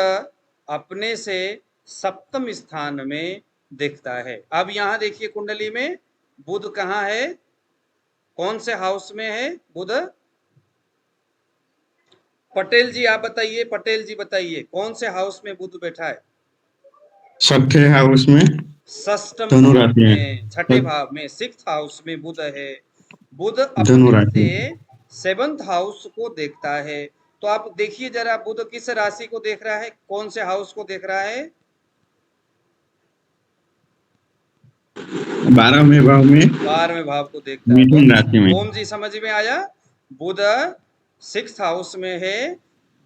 अपने से सप्तम स्थान में दिखता है। अब यहां देखिए कुंडली में बुध कहाँ है, कौन से हाउस में है बुध? पटेल जी आप बताइए, पटेल जी बताइए कौन से हाउस में बुध बैठा है? छठे हाउस में, षष्ठम धनु भाव राशि में, छठे भाव में, सिक्स्थ हाउस में बुध है। बुध धनु अपने राशि से सेवंथ हाउस को देखता है। तो आप देखिए जरा बुध किस राशि को देख रहा है, कौन से हाउस को देख रहा है? 12वें भाव में, 12वें भाव को देखता है। मिथुन राशि में। ओम जी समझ में आया? बुध सिक्स्थ हाउस में है,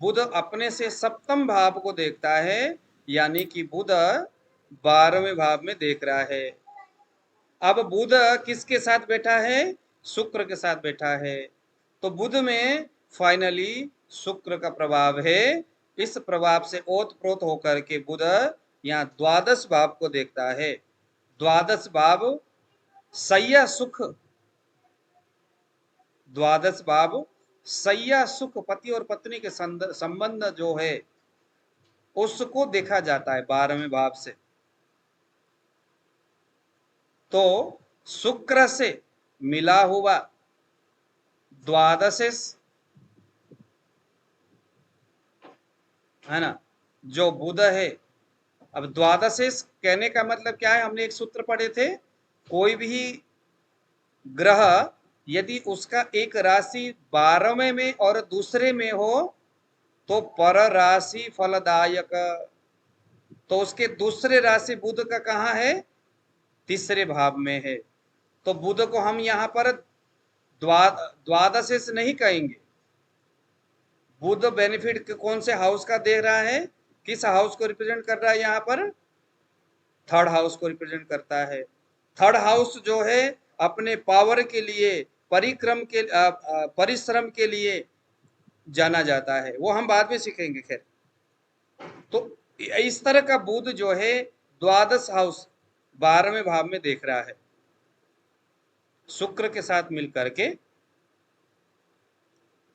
बुध अपने से सप्तम भाव को देखता है, यानी कि बुध 12वें भाव में देख रहा है। अब बुध किसके साथ बैठा है? शुक्र के साथ बैठा है। तो बुध में फाइनली शुक्र का प्रभाव है। इस प्रभाव से ओतप्रोत होकर के बुध यहाँ द्वादश भाव को देखता है। द्वादश भाव सैया सुख, द्वादश भाव सैया सुख, पति और पत्नी के संबंध जो है उसको देखा जाता है 12वें भाव से। तो शुक्र से मिला हुआ द्वादशेश है ना, जो बुध है। अब द्वादशेश कहने का मतलब क्या है? हमने एक सूत्र पढ़े थे, कोई भी ग्रह यदि उसका एक राशि 12वें में और दूसरे में हो तो पर राशि फलदायक। तो उसके दूसरे राशि बुध का कहाँ है? तीसरे भाव में है। तो बुध को हम यहाँ पर द्वादशेश नहीं कहेंगे। बुध बेनिफिट कौन से हाउस का दे रहा है, किस हाउस को रिप्रेजेंट कर रहा है? यहाँ पर थर्ड हाउस को रिप्रेजेंट करता है। थर्ड हाउस जो है अपने पावर के लिए, परिश्रम के लिए जाना जाता है। वो हम बाद में सीखेंगे। खैर, तो इस तरह का बुध जो है द्वादश हाउस 12वें भाव में देख रहा है शुक्र के साथ मिलकर के।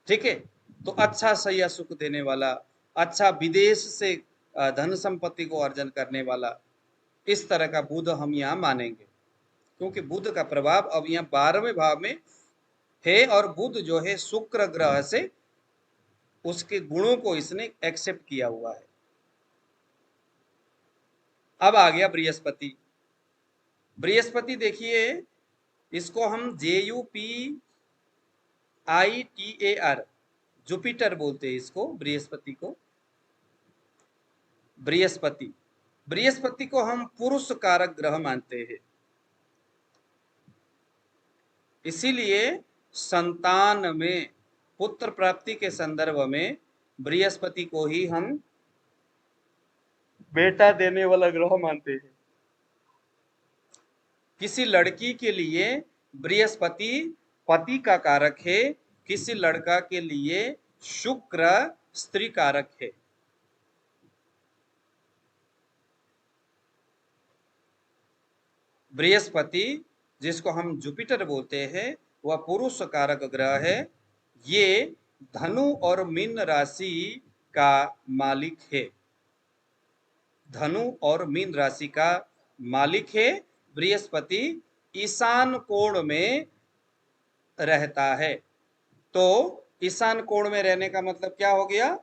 ठीक है, तो अच्छा सैया सुख देने वाला, अच्छा विदेश से धन संपत्ति को अर्जन करने वाला, इस तरह का बुध हम यहाँ मानेंगे, क्योंकि बुध का प्रभाव अब यहाँ 12वें भाव में है और बुध जो है शुक्र ग्रह से उसके गुणों को इसने एक्सेप्ट किया हुआ है। अब आ गया बृहस्पति। बृहस्पति देखिए, इसको हम JUPITER जुपिटर बोलते हैं इसको, बृहस्पति को। बृहस्पति को हम पुरुष कारक ग्रह मानते हैं, इसीलिए संतान में पुत्र प्राप्ति के संदर्भ में बृहस्पति को ही हम बेटा देने वाला ग्रह मानते हैं। किसी लड़की के लिए बृहस्पति पति का कारक है, किसी लड़का के लिए शुक्र स्त्री कारक है। बृहस्पति जिसको हम जुपिटर बोलते हैं वह पुरुष कारक ग्रह है। ये धनु और मीन राशि का मालिक है, धनु और मीन राशि का मालिक है। बृहस्पति ईशान कोण में रहता है। तो ईशान कोण में रहने का मतलब क्या हो गया?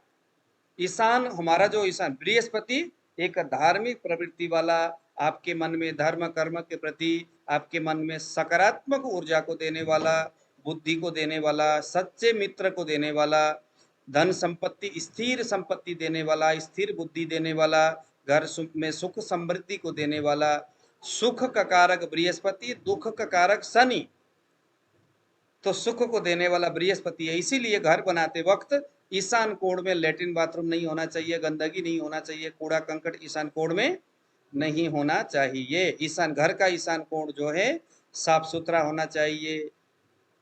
ईशान, हमारा जो ईशान, बृहस्पति एक धार्मिक प्रवृत्ति वाला, आपके मन में धर्म कर्म के प्रति, आपके मन में सकारात्मक ऊर्जा को देने वाला, बुद्धि को देने वाला, सच्चे मित्र को देने वाला, धन संपत्ति, स्थिर संपत्ति देने वाला, स्थिर बुद्धि देने वाला, घर में सुख समृद्धि को देने वाला। सुख का कारक बृहस्पति, दुख का कारक शनि, तो सुख को देने वाला बृहस्पति है। इसीलिए घर बनाते वक्त ईशान कोण में लैट्रिन बाथरूम नहीं होना चाहिए, गंदगी नहीं होना चाहिए, कूड़ा कंकड़ ईशान कोण में नहीं होना चाहिए। घर का ईशान कोण जो है साफ सुथरा होना चाहिए,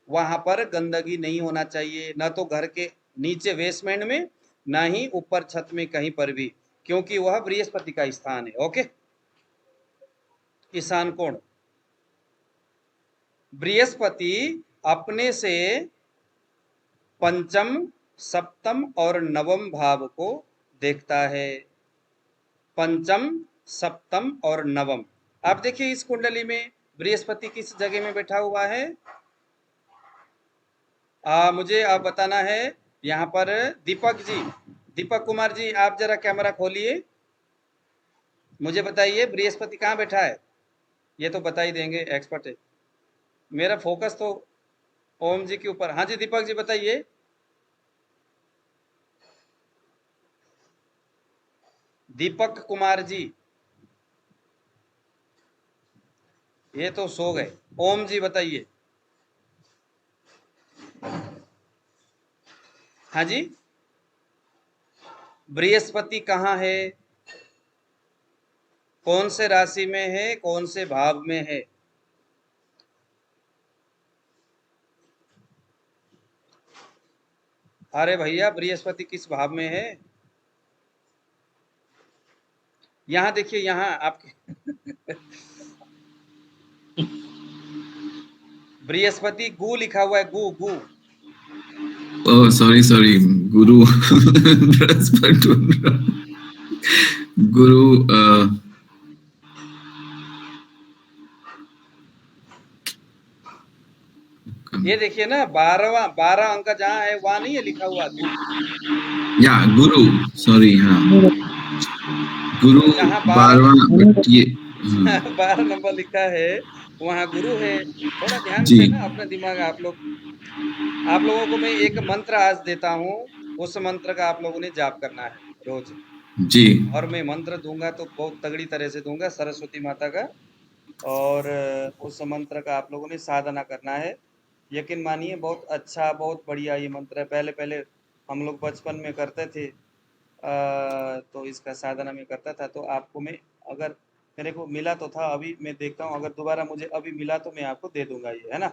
वहां पर गंदगी नहीं होना चाहिए, न तो घर के नीचे बेसमेंट में, ना ही ऊपर छत में कहीं पर भी, क्योंकि वह बृहस्पति का स्थान है। ओके, ईशान कोण। बृहस्पति अपने से पंचम, सप्तम और नवम भाव को देखता है। पंचम, सप्तम और नवम। आप देखिए इस कुंडली में बृहस्पति किस जगह में बैठा हुआ है? मुझे आप बताना है। यहाँ पर दीपक जी, दीपक कुमार जी, आप जरा कैमरा खोलिए, मुझे बताइए बृहस्पति कहाँ बैठा है? ये तो बता ही देंगे, एक्सपर्ट है। मेरा फोकस तो ओम जी के ऊपर। हाँ जी दीपक जी बताइए। दीपक कुमार जी, ये तो सो गए। ओम जी बताइए। हाँ जी, बृहस्पति कहाँ है, कौन से राशि में है, कौन से भाव में है? अरे भैया, बृहस्पति किस भाव में है? यहाँ देखिए, यहाँ आपके बृहस्पति गु लिखा हुआ है, गु गु। ओह सॉरी, गुरु बृहस्पति, गुरु ये देखिए ना, 12 अंक जहाँ है वहां नहीं है लिखा हुआ गु। या गुरु, सॉरी, हाँ गुरु 12वां, ये 12 नंबर लिखा है, वहाँ गुरु है। थोड़ा ध्यान जी। से ना अपना दिमाग, आप लोगों को मैं एक मंत्र आज देता हूँ, उस मंत्र का आप लोगों ने जाप करना है रोज जी। और मैं मंत्र दूंगा तो बहुत तगड़ी तरह से दूंगा, सरस्वती माता का, और उस मंत्र का आप लोगों ने साधना करना है। यकीन मानिए बहुत अच्छा, बहुत बढ़िया ये मंत्र है। पहले पहले हम लोग बचपन में करते थे, तो इसका साधना में करता था। तो आपको मैं अगर मेरे को मिला तो था, अभी मैं देखता हूँ, अगर दोबारा मुझे अभी मिला तो मैं आपको दे दूंगा ये, है ना।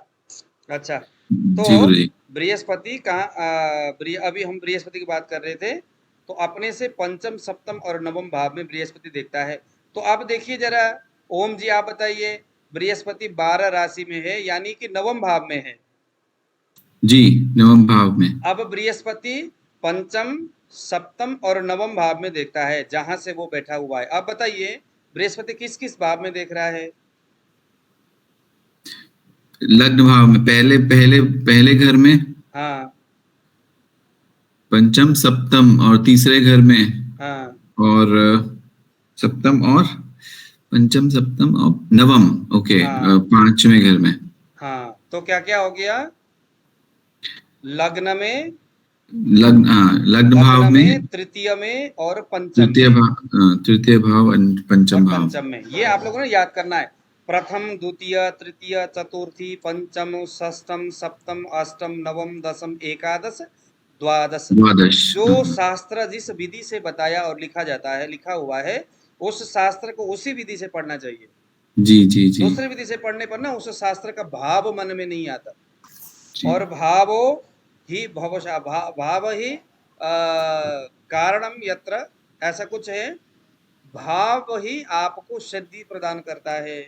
अच्छा, तो जी गुरुजी। बृहस्पति कहाँ, अभी हम बृहस्पति की बात कर रहे थे, तो अपने से पंचम सप्तम और नवम भाव में बृहस्पति देखता है। तो अब देखिए जरा, ओम जी आप बताइए, बृहस्पति 12 राशि में है, यानी कि नवम भाव में है। जी, नवम भाव में। अब बृहस्पति पंचम सप्तम और नवम भाव में देखता है, जहां से वो बैठा हुआ है। अब बताइए बृहस्पति किस किस भाव में देख रहा है? लग्न भाव में, पहले पहले पहले घर में, हाँ पंचम सप्तम और तीसरे घर में, हाँ और सप्तम और पंचम सप्तम और नवम, ओके, हाँ पांचवें घर में। हाँ, तो क्या क्या हो गया? लग्न में, लग्न, हाँ, लग्न भाव लग्न में, में, तृतीय में और पंचम में, तृतीय भाव और और पंचम भाव। पंचम में। ये आप लोगों ने याद करना है। प्रथम, द्वितीय, तृतीय, चतुर्थी, पंचम, षष्टम, सप्तम, अष्टम, नवम, दशम, एकादश, द्वादश। द्वादश। जो शास्त्र जिस विधि से बताया और लिखा जाता है, लिखा हुआ है, उस शास्त्र को उसी विधि से पढ़ना चाहिए। जी जी जी दूसरी विधि से पढ़ने पर ना उस शास्त्र का भाव मन में नहीं आता। जी। और भावो ही भवशा, भाव ही कारणम यत्र, ऐसा कुछ है। भाव ही आपको सिद्धि प्रदान करता है।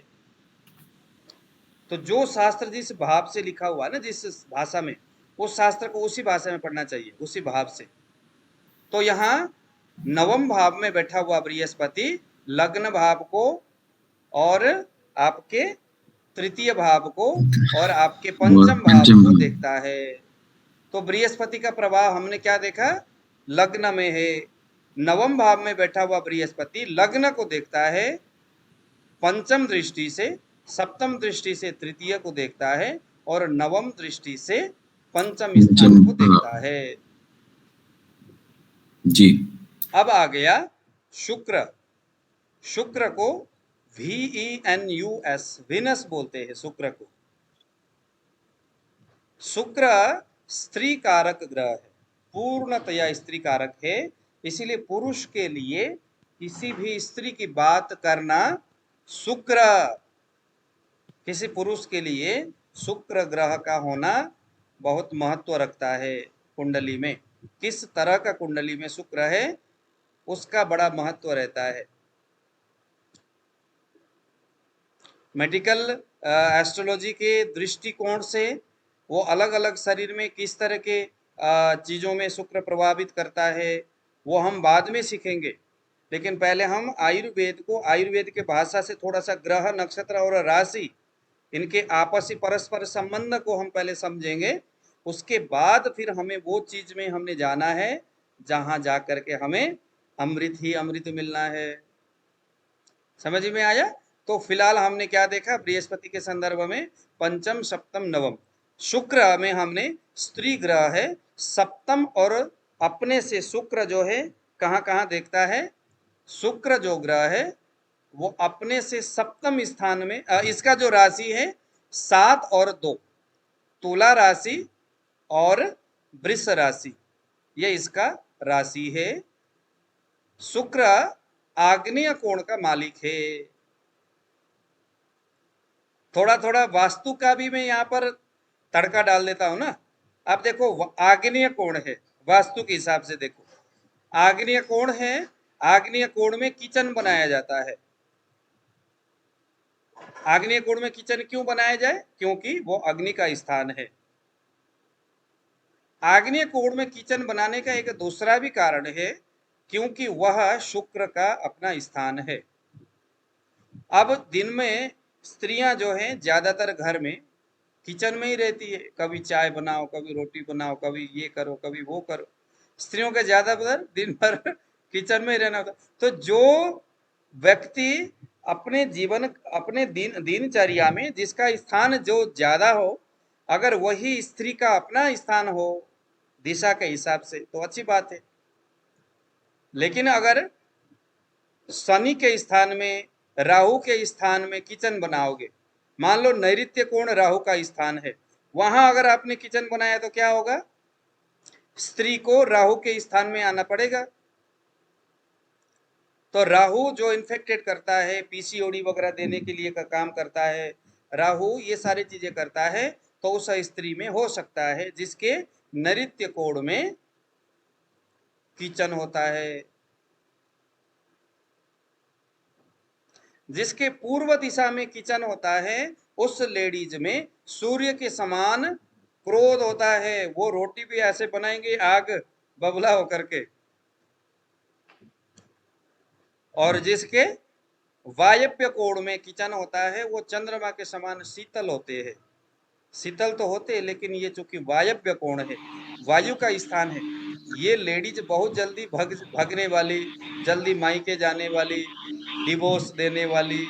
तो जो शास्त्र जिस भाव से लिखा हुआ है ना, जिस भाषा में, उस शास्त्र को उसी भाषा में पढ़ना चाहिए, उसी भाव से। तो यहाँ नवम भाव में बैठा हुआ बृहस्पति लग्न भाव को और आपके तृतीय भाव को और आपके और पंचम भाव पंचम को भाव। देखता है। तो बृहस्पति का प्रभाव हमने क्या देखा? लग्न में है। नवम भाव में बैठा हुआ बृहस्पति लग्न को देखता है पंचम दृष्टि से, सप्तम दृष्टि से तृतीय को देखता है, और नवम दृष्टि से पंचम स्थान पंचम को भाव। देखता है। जी। अब आ गया शुक्र। शुक्र को VENUS, विनस बोलते हैं शुक्र को। शुक्र स्त्री कारक ग्रह है, पूर्णतया स्त्री कारक है। इसीलिए पुरुष के लिए किसी भी स्त्री की बात करना, शुक्र, किसी पुरुष के लिए शुक्र ग्रह का होना बहुत महत्व रखता है कुंडली में। किस तरह का कुंडली में शुक्र है उसका बड़ा महत्व रहता है। मेडिकल एस्ट्रोलॉजी के दृष्टिकोण से वो अलग अलग शरीर में किस तरह के चीज़ों में शुक्र प्रभावित करता है वो हम बाद में सीखेंगे। लेकिन पहले हम आयुर्वेद को, आयुर्वेद के भाषा से थोड़ा सा ग्रह, नक्षत्र और राशि, इनके आपसी परस्पर संबंध को हम पहले समझेंगे। उसके बाद फिर हमें वो चीज में हमने जाना है जहां जा करके हमें अमृत ही अमृत मिलना है। समझ में आया? तो फिलहाल हमने क्या देखा बृहस्पति के संदर्भ में? पंचम सप्तम नवम। शुक्र में हमने स्त्री ग्रह है, सप्तम, और अपने से शुक्र जो है कहाँ कहाँ देखता है? शुक्र जो ग्रह है वो अपने से सप्तम स्थान में, इसका जो राशि है 7 और 2, तुला राशि और वृष राशि, ये इसका राशि है। शुक्र आग्नेय कोण का मालिक है। थोड़ा थोड़ा वास्तु का भी मैं यहाँ पर तड़का डाल देता हूं ना। अब देखो आग्नेय कोण है, वास्तु के हिसाब से देखो आग्नेय कोण है। आग्नेय कोण में किचन बनाया जाता है। आग्नेय कोण में किचन क्यों बनाया जाए? क्योंकि वो अग्नि का स्थान है। आग्नेय कोण में किचन बनाने का एक दूसरा भी कारण है, क्योंकि वह शुक्र का अपना स्थान है। अब दिन में स्त्रियां जो हैं ज्यादातर घर में किचन में ही रहती है। कभी चाय बनाओ, कभी रोटी बनाओ, कभी ये करो, कभी वो करो। स्त्रियों का ज्यादातर दिन भर किचन में ही रहना होता। तो जो व्यक्ति अपने जीवन, अपने दिनचर्या में जिसका स्थान जो ज्यादा हो, अगर वही स्त्री का अपना स्थान हो दिशा के हिसाब से तो अच्छी बात है। लेकिन अगर शनि के स्थान में, राहु के स्थान में किचन बनाओगे, मान लो नैऋत्य कोण राहु का स्थान है, वहां अगर आपने किचन बनाया तो क्या होगा? स्त्री को राहु के स्थान में आना पड़ेगा। तो राहु जो इन्फेक्टेड करता है, पीसीओडी वगैरह देने के लिए का काम करता है, राहु ये सारी चीजें करता है, तो उस स्त्री में हो सकता है जिसके नैऋत्य कोण में कीचन होता है, जिसके पूर्व दिशा में किचन होता है, उस लेडीज में सूर्य के समान क्रोध होता है। वो रोटी भी ऐसे बनाएंगे आग बबला होकर के, और जिसके वायव्य कोण में किचन होता है वो चंद्रमा के समान शीतल होते हैं। शीतल तो होते हैं, लेकिन ये चूंकि वायव्य कोण है, वायु का स्थान है, ये लेडीज बहुत जल्दी भगने वाली, जल्दी मायके जाने वाली, डिवोर्स देने वाली।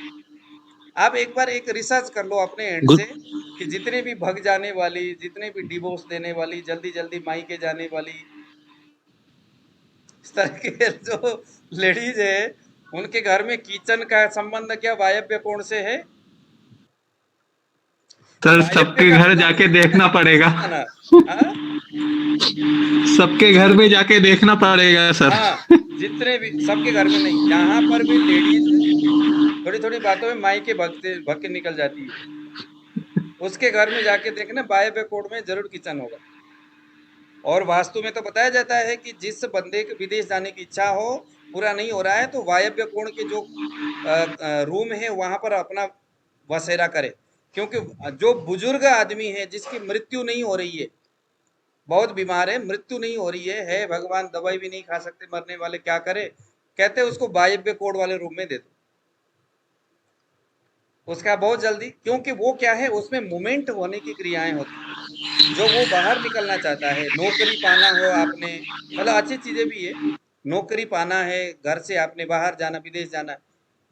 आप एक बार एक रिसर्च कर लो अपने एंड से कि जितने भी भग जाने वाली, जितने भी डिवोर्स देने वाली, जल्दी जल्दी मायके जाने वाली, इस तरह के जो लेडीज है, उनके घर में किचन का संबंध क्या वायव्य कोण से है? सर सबके घर जाके देखना पड़ेगा, सबके घर में जाके देखना पड़ेगा सर। हाँ, जितने भी, सबके घर में नहीं, जहां पर भी लेडीज थोड़ी थोड़ी बातों में मायके भग के निकल जाती है, उसके घर में जाके देखना वायव्य कोण में जरूर किचन होगा। और वास्तु में तो बताया जाता है कि जिस बंदे के विदेश जाने की इच्छा हो, पूरा नहीं हो रहा है, तो वायव्य कोण के जो रूम है वहां पर अपना बसेरा करे, क्योंकि जो बुजुर्ग आदमी है जिसकी मृत्यु नहीं हो रही है, बहुत बीमार है, मृत्यु नहीं हो रही है भगवान, दवाई भी नहीं खा सकते, मरने वाले क्या करे, कहते हैं उसको वायव्य कोण वाले रूम में दे दो, उसका बहुत जल्दी, क्योंकि वो क्या है, उसमें मूवमेंट होने की क्रियाएं होती, जो वो बाहर निकलना चाहता है, नौकरी पाना हो आपने, मतलब अच्छी चीजें भी है, नौकरी पाना है, घर से आपने बाहर जाना, विदेश जाना,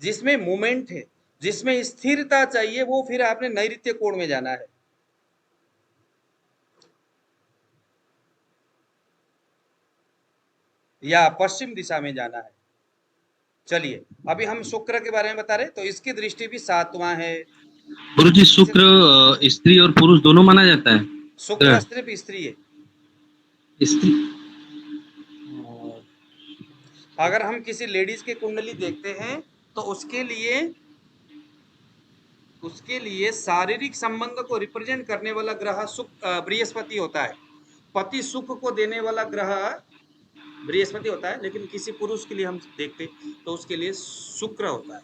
जिसमें मूवमेंट है, जिसमें स्थिरता चाहिए, वो फिर आपने नैऋत्य कोण में जाना है। या पश्चिम दिशा में जाना है। चलिए, अभी हम शुक्र के बारे में बता रहे, तो इसकी दृष्टि भी 7वां है। गुरुजी शुक्र स्त्री और पुरुष दोनों माना जाता है? शुक्र सिर्फ स्त्री है। स्त्री, अगर हम किसी लेडीज की कुंडली देखते हैं तो उसके लिए शारीरिक संबंध को रिप्रेजेंट करने वाला ग्रह बृहस्पति होता है। पति सुख को देने वाला ग्रह बृहस्पति होता है, लेकिन किसी पुरुष के लिए हम देखते तो उसके लिए शुक्र होता है।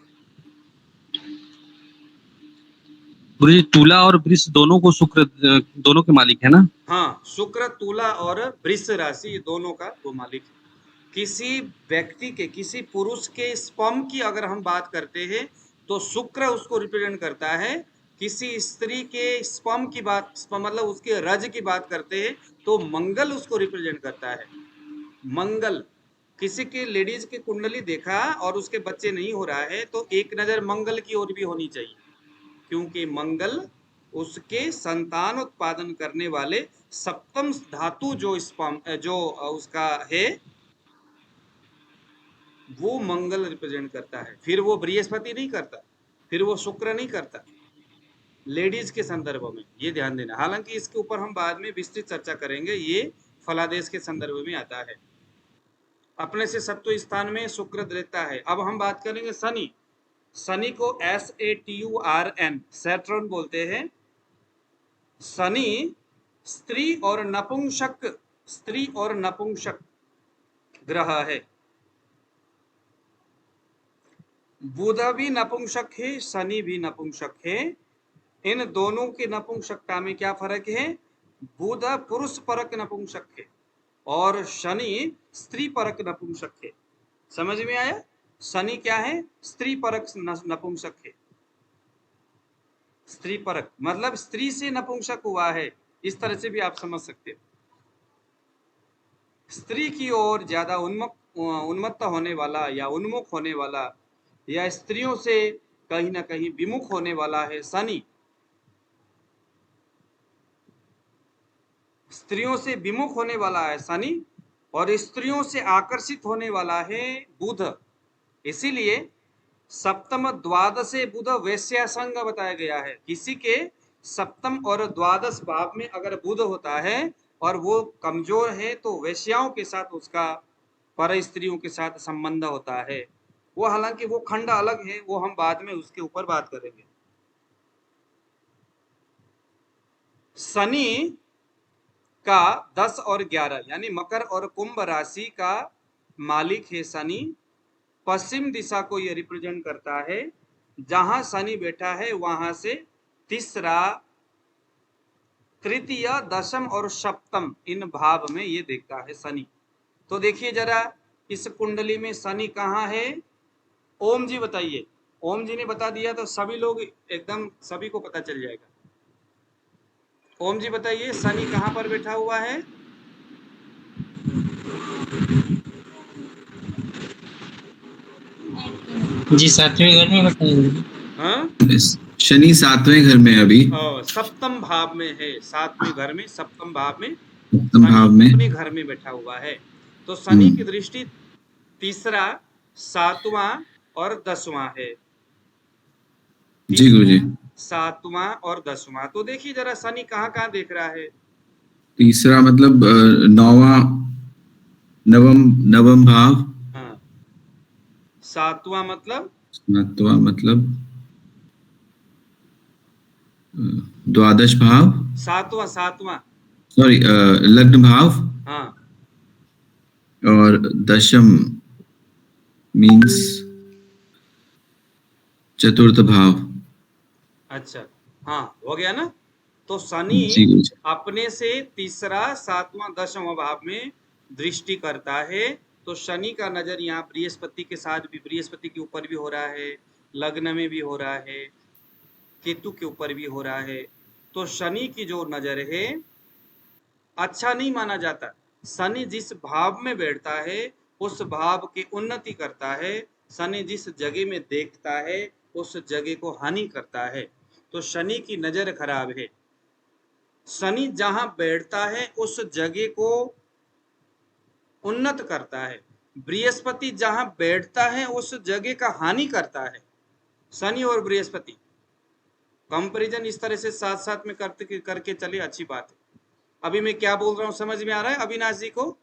गुरुजी तुला और वृष दोनों को शुक्र दोनों के मालिक है ना? हाँ, शुक्र तुला और वृष राशि, ये दोनों का वो मालिक है। किसी व्यक्ति के, किसी पुरुष के स्पर्म की अगर हम बात करते हैं तो शुक्र उसको रिप्रेजेंट करता है। किसी स्त्री के स्पर्म की बात, मतलब उसके रज की बात करते हैं तो मंगल उसको रिप्रेजेंट करता है। मंगल, किसी के लेडीज की कुंडली देखा और उसके बच्चे नहीं हो रहा है तो एक नजर मंगल की ओर भी होनी चाहिए, क्योंकि मंगल उसके संतान उत्पादन करने वाले सप्तम धातु जो स्पर्म जो उसका है, वो मंगल रिप्रेजेंट करता है। फिर वो बृहस्पति नहीं करता, फिर वो शुक्र नहीं करता, लेडीज के संदर्भ में ये ध्यान देना। हालांकि इसके ऊपर हम बाद में विस्तृत चर्चा करेंगे, ये फलादेश के संदर्भ में आता है। अपने से सत्व स्थान में शुक्र रहता है। अब हम बात करेंगे शनि। शनि को SATURN सैटर्न बोलते हैं। शनि स्त्री और नपुंसक ग्रह है। बुध भी नपुंसक है, शनि भी नपुंसक है। इन दोनों की नपुंसकता में क्या फर्क है? बुध पुरुष परक नपुंसक है और शनि स्त्री परक नपुंसक है। समझ में आया? शनि क्या है? स्त्री परक नपुंसक है। स्त्री परक मतलब स्त्री से नपुंसक हुआ है, इस तरह से भी आप समझ सकते हो। स्त्री की ओर ज्यादा उन्मत्त होने वाला या उन्मुख होने वाला या स्त्रियों से कहीं ना कहीं विमुख होने वाला है शनि। स्त्रियों से विमुख होने वाला है शनि और स्त्रियों से आकर्षित होने वाला है बुध। इसीलिए सप्तम द्वादशे बुध वैश्या संग बताया गया है। किसी के सप्तम और द्वादश भाव में अगर बुध होता है और वो कमजोर है तो वैश्याओं के साथ उसका पर स्त्रियों के साथ संबंध होता है। वो हालांकि वो खंड अलग है, वो हम बाद में उसके ऊपर बात करेंगे। शनि का 10 और 11 यानी मकर और कुंभ राशि का मालिक है शनि। पश्चिम दिशा को ये रिप्रेजेंट करता है। जहां शनि बैठा है वहां से तीसरा, तृतीय, दशम और सप्तम इन भाव में ये देखता है शनि। तो देखिए जरा इस कुंडली में शनि कहाँ है। ओम जी बताइए। ओम जी ने बता दिया तो सभी लोग एकदम सभी को पता चल जाएगा। ओम जी बताइए शनि कहाँ पर बैठा हुआ है। जी 7वें घर में बताइए। हाँ, शनि 7वें घर में अभी, सप्तम भाव में है। 7वें घर में, सप्तम भाव में सप्तम शनि भाव में। अपने घर में बैठा हुआ है। तो शनि की दृष्टि तीसरा, 7वां और 10वां है। जी गुरुजी। 7वां और 10वां। तो देखिए जरा शनि कहाँ कहाँ देख रहा है। तीसरा मतलब नवम भाव। हाँ, 7वां मतलब 7वां मतलब द्वादश भाव, 7वां सॉरी लग्न भाव। हाँ, और दशम मीन्स चतुर्थ भाव। अच्छा, हाँ हो गया ना। तो शनि जी गुरुजी। अपने से तीसरा, 7वां, 10वां भाव में दृष्टि करता है। तो शनि का नजर यहाँ बृहस्पति के साथ भी, बृहस्पति के ऊपर भी हो रहा है, लग्न में भी हो रहा है, केतु के ऊपर भी हो रहा है। तो शनि की जो नजर है अच्छा नहीं माना जाता। शनि जिस भाव में बैठता है उस भाव की उन्नति करता है। शनि जिस जगह में देखता है उस जगह को हानि करता है। तो शनि की नजर खराब है। शनि जहां बैठता है उस जगह को उन्नत करता है। बृहस्पति जहां बैठता है उस जगह का हानि करता है। शनि और बृहस्पति कंपैरिजन इस तरह से साथ साथ में करके चले, अच्छी बात है। अभी मैं क्या बोल रहा हूं समझ में आ रहा है अविनाश जी को।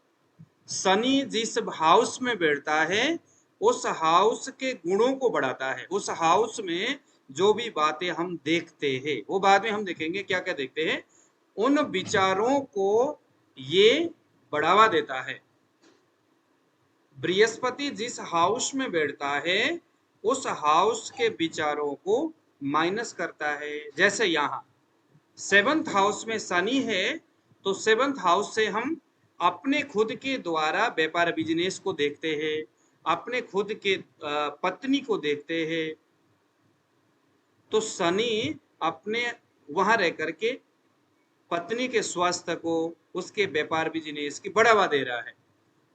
शनि जिस हाउस में बैठता है उस हाउस के गुणों को बढ़ाता है। उस हाउस में जो भी बातें हम देखते हैं वो बाद में हम देखेंगे क्या क्या देखते हैं, उन विचारों को ये बढ़ावा देता है। बृहस्पति जिस हाउस में बैठता है उस हाउस के विचारों को माइनस करता है। जैसे यहाँ 7th हाउस में शनि है तो 7th हाउस से हम अपने खुद के द्वारा व्यापार बिजनेस को देखते हैं, अपने खुद के पत्नी को देखते हैं। तो शनि अपने वहां रह करके पत्नी के स्वास्थ्य को, उसके व्यापार बिजनेस की बढ़ावा दे रहा है।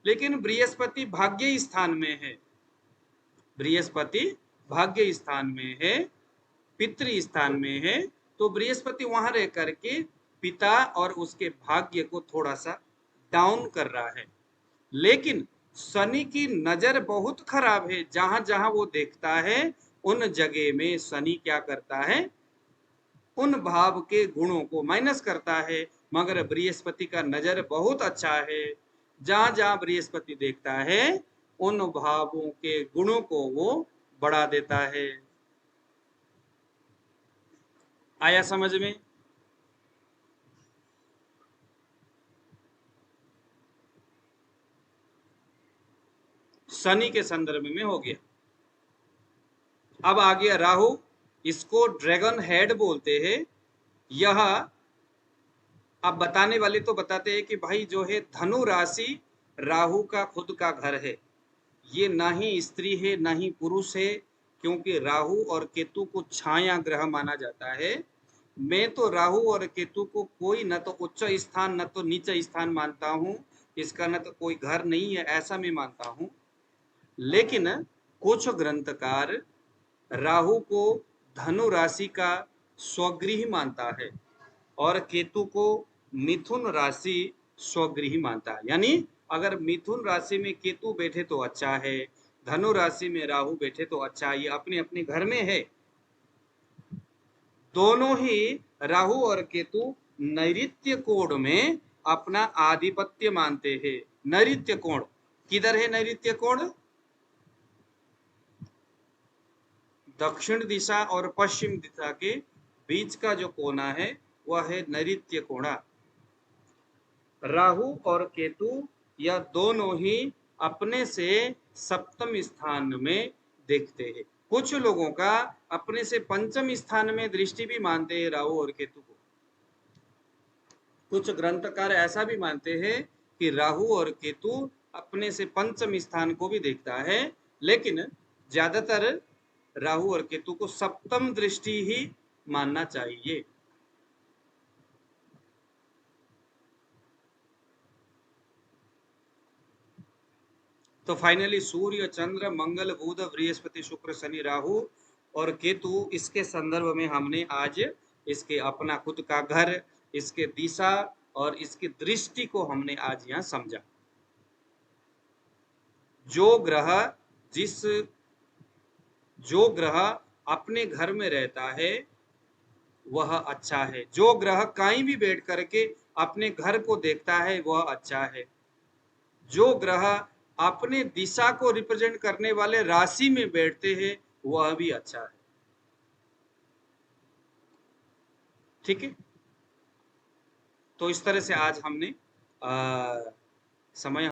लेकिन बृहस्पति भाग्य स्थान में है, बृहस्पति भाग्य स्थान में है, पितृ स्थान में है। तो बृहस्पति वहां रह करके पिता और उसके भाग्य को थोड़ा सा डाउन कर रहा है। लेकिन शनि की नजर बहुत खराब है। जहां जहां वो देखता है उन जगह में शनि क्या करता है, उन भाव के गुणों को माइनस करता है। मगर बृहस्पति का नजर बहुत अच्छा है। जहां जहां बृहस्पति देखता है उन भावों के गुणों को वो बढ़ा देता है। आया समझ में। शनि के संदर्भ में हो गया। अब आ गया राहु। इसको ड्रैगन हेड बोलते हैं। यह अब बताने वाले तो बताते हैं कि भाई जो है धनु राशि राहु का खुद का घर है। ये ना ही स्त्री है ना ही पुरुष है, क्योंकि राहु और केतु को छाया ग्रह माना जाता है। मैं तो राहु और केतु को कोई न तो उच्च स्थान न तो नीच स्थान मानता हूँ। इसका न तो कोई घर नहीं है, ऐसा मैं मानता हूँ। लेकिन कुछ ग्रंथकार राहु को धनु राशि का स्वगृह मानता है और केतु को मिथुन राशि स्वगृह मानता है। यानी अगर मिथुन राशि में केतु बैठे तो अच्छा है, धनु राशि में राहु बैठे तो अच्छा है। ये अपने अपने घर में है। दोनों ही राहु और केतु नैऋत्य कोण में अपना आधिपत्य मानते हैं। नैऋत्य कोण किधर है? नैऋत्य कोण दक्षिण दिशा और पश्चिम दिशा के बीच का जो कोना है वह है नैऋत्य कोणा। राहु और केतु यह दोनों ही अपने से सप्तम स्थान में देखते हैं। कुछ लोगों का अपने से पंचम स्थान में दृष्टि भी मानते हैं राहु और केतु को। कुछ ग्रंथकार ऐसा भी मानते हैं कि राहु और केतु अपने से पंचम स्थान को भी देखता है, लेकिन ज्यादातर राहु और केतु को सप्तम दृष्टि ही मानना चाहिए। तो फाइनली सूर्य, चंद्र, मंगल, बुध, बृहस्पति, शुक्र, शनि, राहु और केतु, इसके संदर्भ में हमने आज इसके अपना खुद का घर, इसके दिशा और इसकी दृष्टि को हमने आज यहाँ समझा। जो ग्रह अपने घर में रहता है वह अच्छा है। जो ग्रह कहीं भी बैठ करके अपने घर को देखता है वह अच्छा है। जो ग्रह अपने दिशा को रिप्रेजेंट करने वाले राशि में बैठते हैं वह भी अच्छा है। ठीक है, तो इस तरह से आज हमने समय